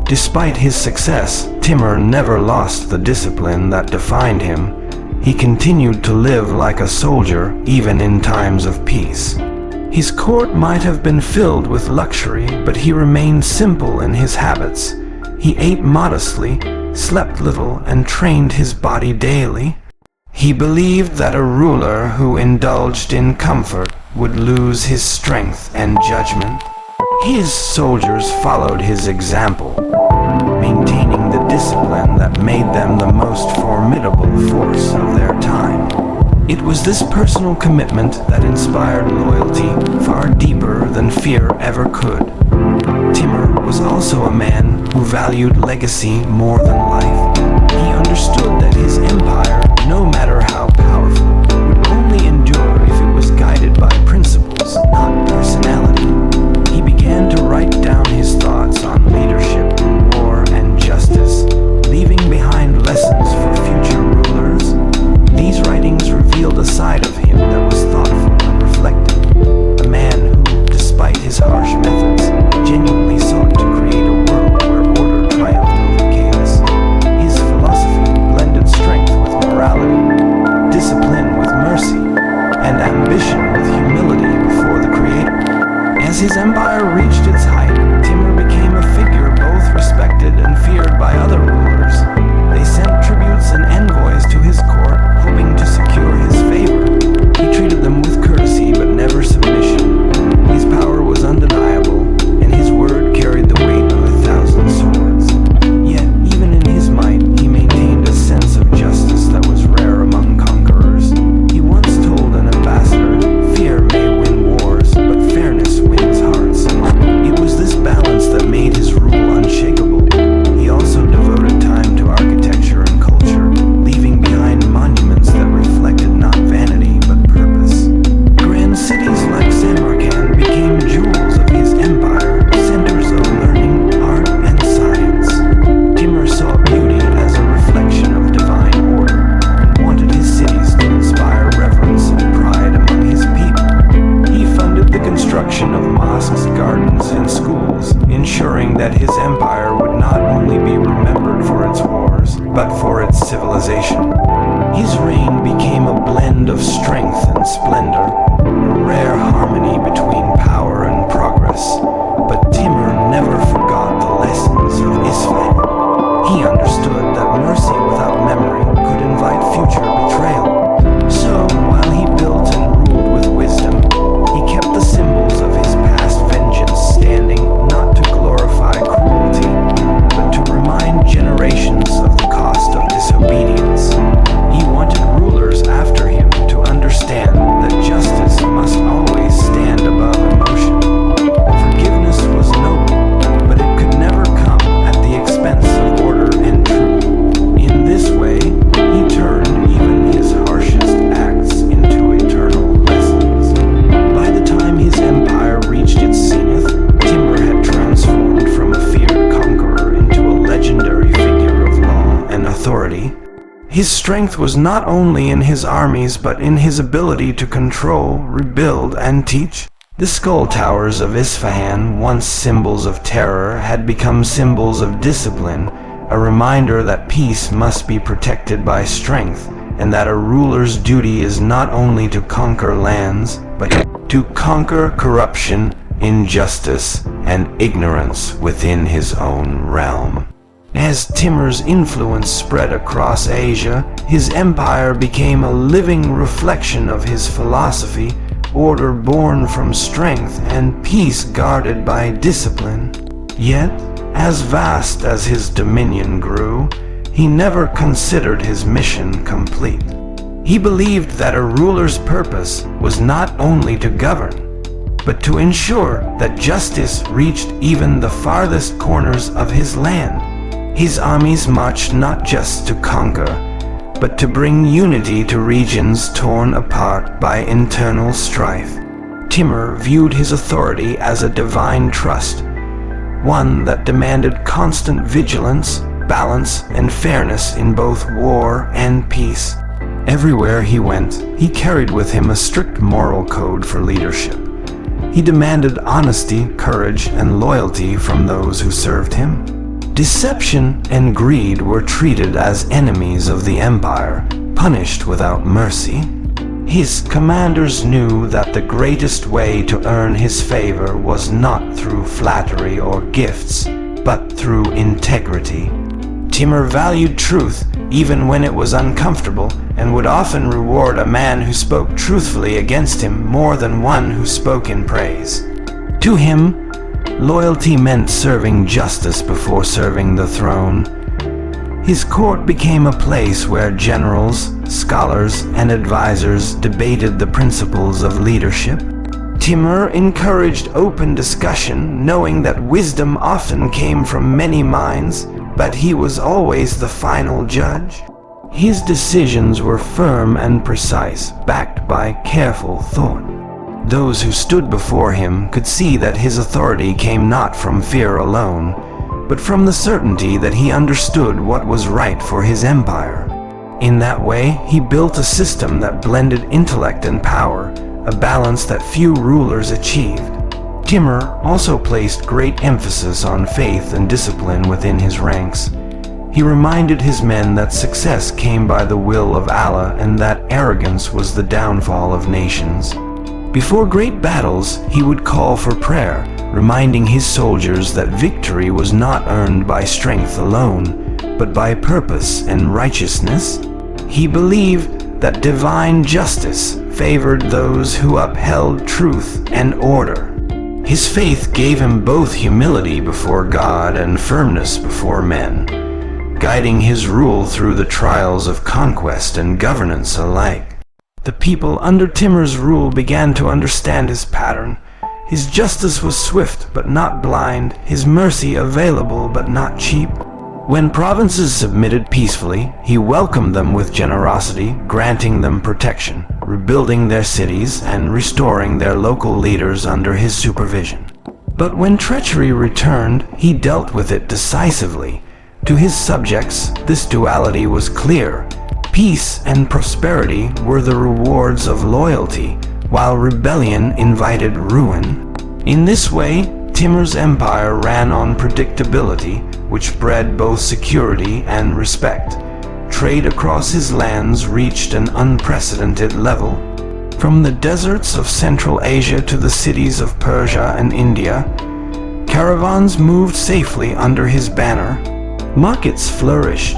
Despite his success, Timur never lost the discipline that defined him. He continued to live like a soldier even in times of peace. His court might have been filled with luxury, but he remained simple in his habits. He ate modestly, slept little, and trained his body daily. He believed that a ruler who indulged in comfort would lose his strength and judgment. His soldiers followed his example, maintaining the discipline that made them the most formidable force of their time. It was this personal commitment that inspired loyalty far deeper than fear ever could. Timur was also a man who valued legacy more than life. He understood that his empire, no matter how powerful, would only endure if it was guided by principles, not personality. He began to write down his thoughts on leadership, war, and justice, leaving behind lessons for future rulers. These writings revealed a side of him that was thoughtful and reflective, a man who, despite his harsh methods, genuinely sought to create a world where order triumphed over chaos. His philosophy blended strength with morality, discipline with mercy, and ambition with humility before the Creator. As his empire reached its height, Timur became a figure both respected and feared by other rulers. They sent tributes and envoys to his court, hoping to secure his favor. He treated them with courtesy but never submission. His power was undeniable, and his word carried the weight of 1,000 swords. Yet, even in his might, he maintained a sense of justice that was rare among conquerors. He once told an ambassador, "Fear may win wars, but fairness wins hearts." It was this balance that made his rule unshakable. He also devoted time to architecture and culture, leaving behind monuments that reflected not vanity but purpose. Grand cities like Samarkand became jewels of his empire, centers of learning, art, and science. Timur saw beauty as a reflection of divine order, and wanted his cities to inspire reverence and pride among his people. He funded the construction of mosques, gardens, and schools, ensuring that his empire would not only be remembered for its wars, but for its civilization. His reign became a blend of strength and splendor, a rare harmony between power and progress. But Timur never forgot the lessons of Isfahan. He understood that mercy without memory could invite future betrayal. So, while he built and ruled with wisdom, he kept the symbols of his past vengeance standing, not to glorify cruelty, but to remind generations of the cost of disobedience. He wanted rulers after him to understand that justice must always stand above emotion. Forgiveness was noble, but it could never come at the expense of order and truth. In this way, he turned even his harshest acts into eternal lessons. By the time his empire reached its zenith, Timur had transformed from a feared conqueror into a legendary figure of law and authority. His strength was not only in his armies, but in his ability to control, rebuild, and teach. The skull towers of Isfahan, once symbols of terror, had become symbols of discipline, a reminder that peace must be protected by strength, and that a ruler's duty is not only to conquer lands, but to conquer corruption, injustice, and ignorance within his own realm. As Timur's influence spread across Asia, his empire became a living reflection of his philosophy, order born from strength and peace guarded by discipline. Yet, as vast as his dominion grew, he never considered his mission complete. He believed that a ruler's purpose was not only to govern, but to ensure that justice reached even the farthest corners of his land. His armies marched not just to conquer, but to bring unity to regions torn apart by internal strife. Timur viewed his authority as a divine trust, one that demanded constant vigilance, balance, and fairness in both war and peace. Everywhere he went, he carried with him a strict moral code for leadership. He demanded honesty, courage, and loyalty from those who served him. Deception and greed were treated as enemies of the empire, punished without mercy. His commanders knew that the greatest way to earn his favor was not through flattery or gifts, but through integrity. Timur valued truth even when it was uncomfortable, and would often reward a man who spoke truthfully against him more than one who spoke in praise. To him, loyalty meant serving justice before serving the throne. His court became a place where generals, scholars, and advisors debated the principles of leadership. Timur encouraged open discussion, knowing that wisdom often came from many minds, but he was always the final judge. His decisions were firm and precise, backed by careful thought. Those who stood before him could see that his authority came not from fear alone, but from the certainty that he understood what was right for his empire. In that way, he built a system that blended intellect and power, a balance that few rulers achieved. Timur also placed great emphasis on faith and discipline within his ranks. He reminded his men that success came by the will of Allah and that arrogance was the downfall of nations. Before great battles, he would call for prayer, reminding his soldiers that victory was not earned by strength alone, but by purpose and righteousness. He believed that divine justice favored those who upheld truth and order. His faith gave him both humility before God and firmness before men, guiding his rule through the trials of conquest and governance alike. The people under Timur's rule began to understand his pattern. His justice was swift but not blind, his mercy available but not cheap. When provinces submitted peacefully, he welcomed them with generosity, granting them protection, rebuilding their cities, and restoring their local leaders under his supervision. But when treachery returned, he dealt with it decisively. To his subjects, this duality was clear. Peace and prosperity were the rewards of loyalty, while rebellion invited ruin. In this way, Timur's empire ran on predictability, which bred both security and respect. Trade across his lands reached an unprecedented level. From the deserts of Central Asia to the cities of Persia and India, caravans moved safely under his banner. Markets flourished,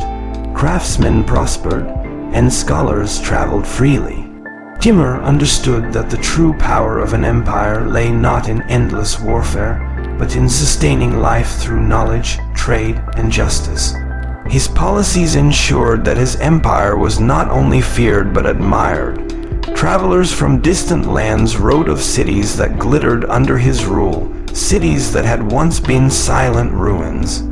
craftsmen prospered, and scholars traveled freely. Timur understood that the true power of an empire lay not in endless warfare, but in sustaining life through knowledge, trade, and justice. His policies ensured that his empire was not only feared but admired. Travelers from distant lands wrote of cities that glittered under his rule, cities that had once been silent ruins.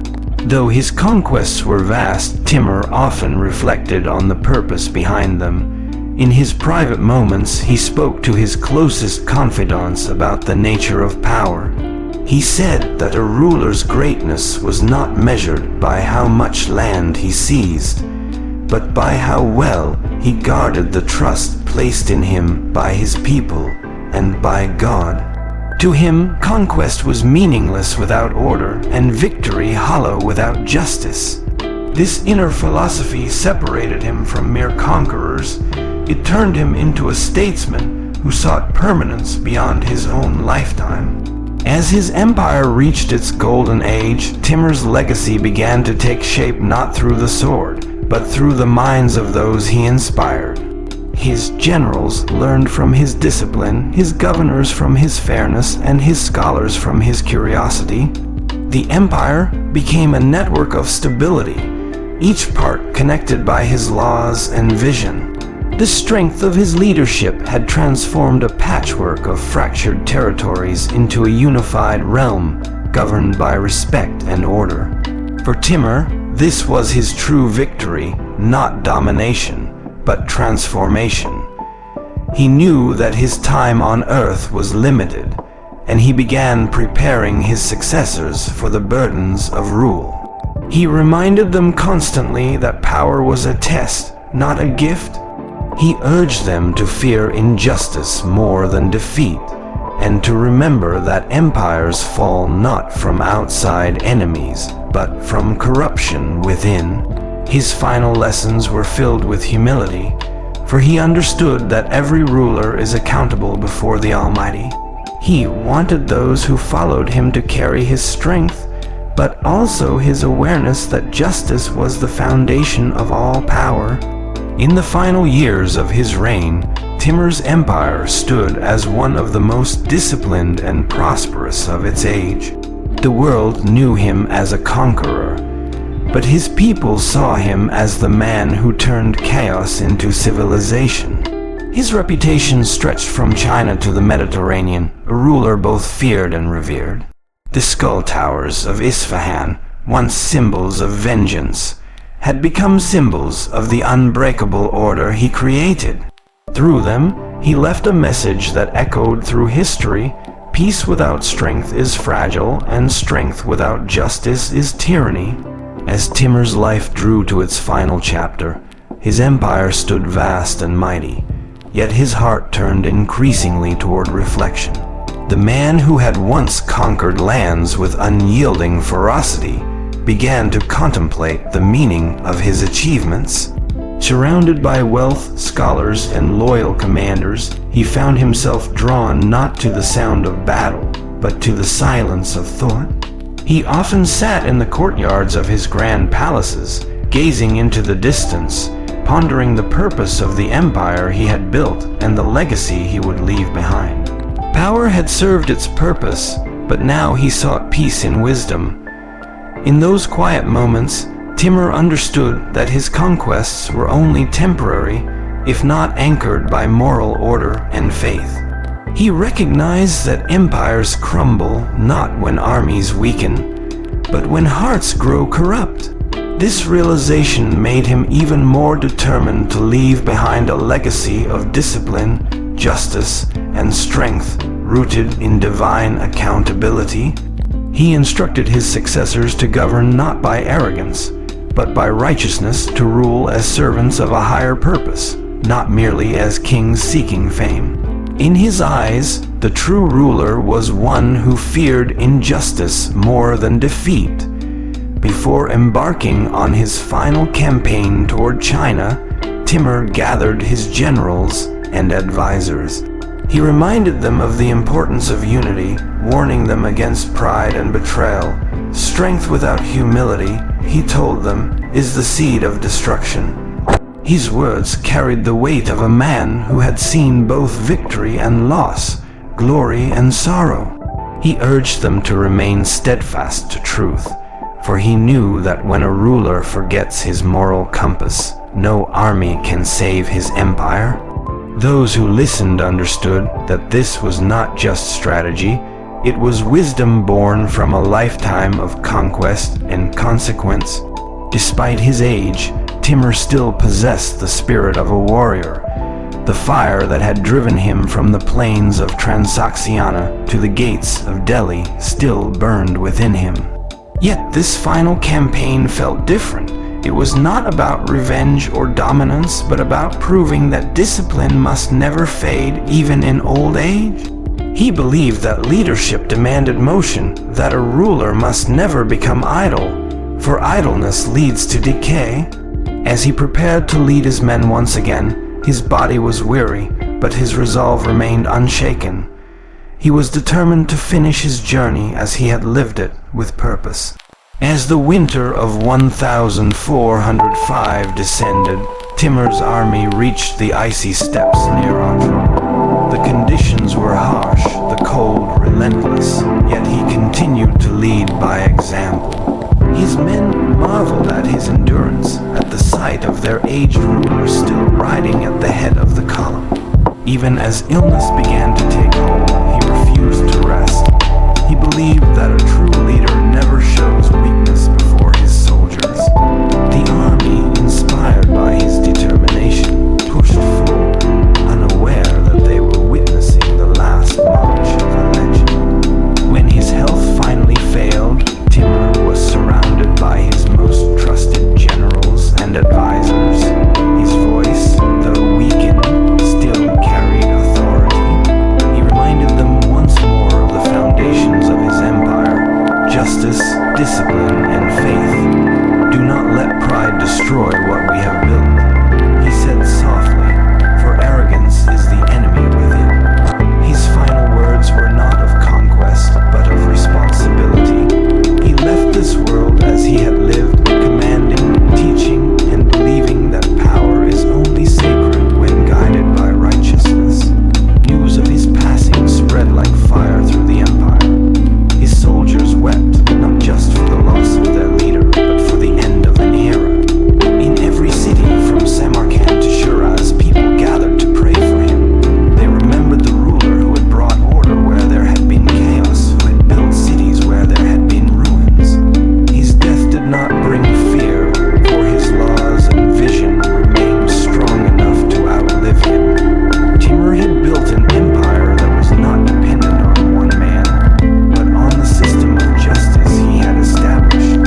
Though his conquests were vast, Timur often reflected on the purpose behind them. In his private moments, he spoke to his closest confidants about the nature of power. He said that a ruler's greatness was not measured by how much land he seized, but by how well he guarded the trust placed in him by his people and by God. To him, conquest was meaningless without order, and victory hollow without justice. This inner philosophy separated him from mere conquerors. It turned him into a statesman who sought permanence beyond his own lifetime. As his empire reached its golden age, Timur's legacy began to take shape not through the sword, but through the minds of those he inspired. His generals learned from his discipline, his governors from his fairness, and his scholars from his curiosity. The empire became a network of stability, each part connected by his laws and vision. The strength of his leadership had transformed a patchwork of fractured territories into a unified realm governed by respect and order. For Timur, this was his true victory, not domination, but transformation. He knew that his time on earth was limited, and he began preparing his successors for the burdens of rule. He reminded them constantly that power was a test, not a gift. He urged them to fear injustice more than defeat, and to remember that empires fall not from outside enemies, but from corruption within. His final lessons were filled with humility, for he understood that every ruler is accountable before the Almighty. He wanted those who followed him to carry his strength, but also his awareness that justice was the foundation of all power. In the final years of his reign, Timur's empire stood as one of the most disciplined and prosperous of its age. The world knew him as a conqueror, but his people saw him as the man who turned chaos into civilization. His reputation stretched from China to the Mediterranean, a ruler both feared and revered. The skull towers of Isfahan, once symbols of vengeance, had become symbols of the unbreakable order he created. Through them, he left a message that echoed through history: peace without strength is fragile, and strength without justice is tyranny. As Timur's life drew to its final chapter, his empire stood vast and mighty, yet his heart turned increasingly toward reflection. The man who had once conquered lands with unyielding ferocity began to contemplate the meaning of his achievements. Surrounded by wealth, scholars, and loyal commanders, he found himself drawn not to the sound of battle, but to the silence of thought. He often sat in the courtyards of his grand palaces, gazing into the distance, pondering the purpose of the empire he had built and the legacy he would leave behind. Power had served its purpose, but now he sought peace in wisdom. In those quiet moments, Timur understood that his conquests were only temporary, if not anchored by moral order and faith. He recognized that empires crumble not when armies weaken, but when hearts grow corrupt. This realization made him even more determined to leave behind a legacy of discipline, justice, and strength rooted in divine accountability. He instructed his successors to govern not by arrogance, but by righteousness, to rule as servants of a higher purpose, not merely as kings seeking fame. In his eyes, the true ruler was one who feared injustice more than defeat. Before embarking on his final campaign toward China, Timur gathered his generals and advisors. He reminded them of the importance of unity, warning them against pride and betrayal. Strength without humility, he told them, is the seed of destruction. His words carried the weight of a man who had seen both victory and loss, glory and sorrow. He urged them to remain steadfast to truth, for he knew that when a ruler forgets his moral compass, no army can save his empire. Those who listened understood that this was not just strategy, it was wisdom born from a lifetime of conquest and consequence. Despite his age, Timur still possessed the spirit of a warrior. The fire that had driven him from the plains of Transoxiana to the gates of Delhi still burned within him. Yet this final campaign felt different. It was not about revenge or dominance, but about proving that discipline must never fade, even in old age. He believed that leadership demanded motion, that a ruler must never become idle, for idleness leads to decay. As he prepared to lead his men once again, his body was weary, but his resolve remained unshaken. He was determined to finish his journey as he had lived it, with purpose. As the winter of 1405 descended, Timur's army reached the icy steppes near Otro. The conditions were harsh, the cold relentless, yet he continued to lead by example. His men marveled at his endurance, at the sight of their aged ruler still riding at the head of the column. Even as illness began to take hold, he refused to rest. He believed that a true leader never shows weakness before his soldiers. The army, inspired by his determination, pushed forward, unaware that they were witnessing the last march of a legend. When his health finally failed, Timur was surrounded by his most trusted generals and advisors. His voice, though weakened, still carried authority. He reminded them once more of the foundations of his empire: justice, discipline, and faith. Do not let pride destroy what we have built, he said softly, for arrogance is the enemy within. His final words were not of conquest, but of responsibility. He left this world as he had lived, commanding, teaching, and believing that power is only sacred when guided by righteousness. News of his passing spread like fire through the empire. His soldiers wept, not just for the loss of their leader, but for the end of an era. In every city, from Samarkand to Shiraz, people gathered to pray for him. They remembered the ruler who had brought order where there had been chaos, who had built cities where there had been ruins. His death did not bring fear, for his laws and vision remained strong enough to outlive him. Timur had built an empire that was not dependent on one man, but on the system of justice he had established.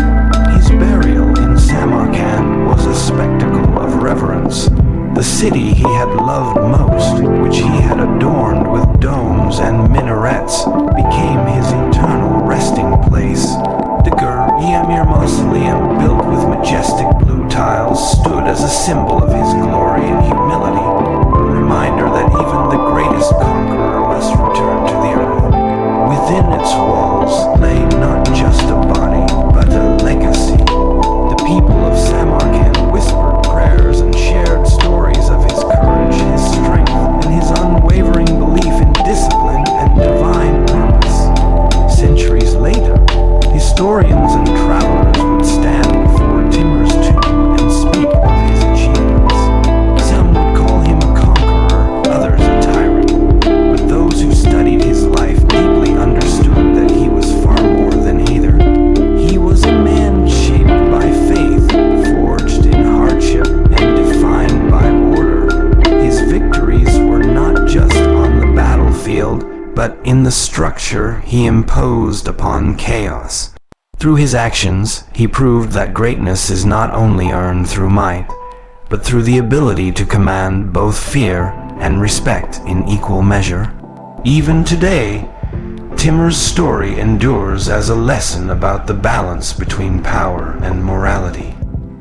His burial in Samarkand was a spectacle of reverence. The city he had loved most, which he had adorned with domes and minarets, became his eternal resting place. The Emir Mausoleum, built with majestic blue tiles, stood as a symbol of his glory and humility, a reminder that even the greatest conqueror must return to the earth. Within its walls lay not just a body, but a legacy. The people of Samarkand whispered prayers and shared stories of his courage, his strength, and his unwavering belief in discipline and divine purpose. Centuries later, historians and travelers would stand before Timur's tomb and speak of his achievements. Some would call him a conqueror, others a tyrant, but those who studied his life deeply understood that he was far more than either. He was a man shaped by faith, forged in hardship, and defined by order. His victories were not just on the battlefield, but in the structure he imposed upon chaos. Through his actions, he proved that greatness is not only earned through might, but through the ability to command both fear and respect in equal measure. Even today, Timur's story endures as a lesson about the balance between power and morality.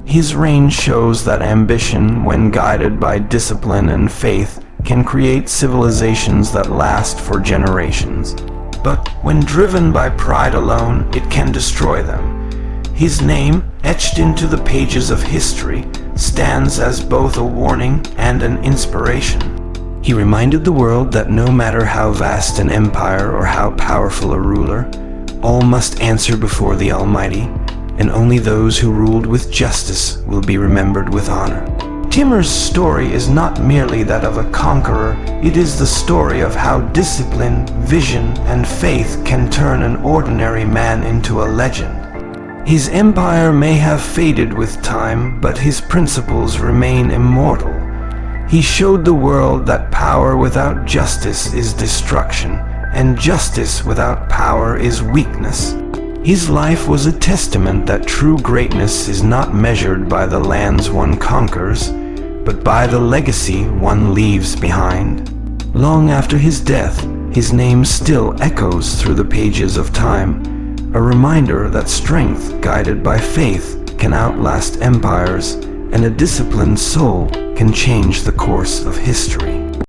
His reign shows that ambition, when guided by discipline and faith, can create civilizations that last for generations. But when driven by pride alone, it can destroy them. His name, etched into the pages of history, stands as both a warning and an inspiration. He reminded the world that no matter how vast an empire or how powerful a ruler, all must answer before the Almighty, and only those who ruled with justice will be remembered with honor. Timur's story is not merely that of a conqueror, it is the story of how discipline, vision, and faith can turn an ordinary man into a legend. His empire may have faded with time, but his principles remain immortal. He showed the world that power without justice is destruction, and justice without power is weakness. His life was a testament that true greatness is not measured by the lands one conquers, but by the legacy one leaves behind. Long after his death, His name still echoes through the pages of time, a reminder that strength guided by faith can outlast empires, and a disciplined soul can change the course of history.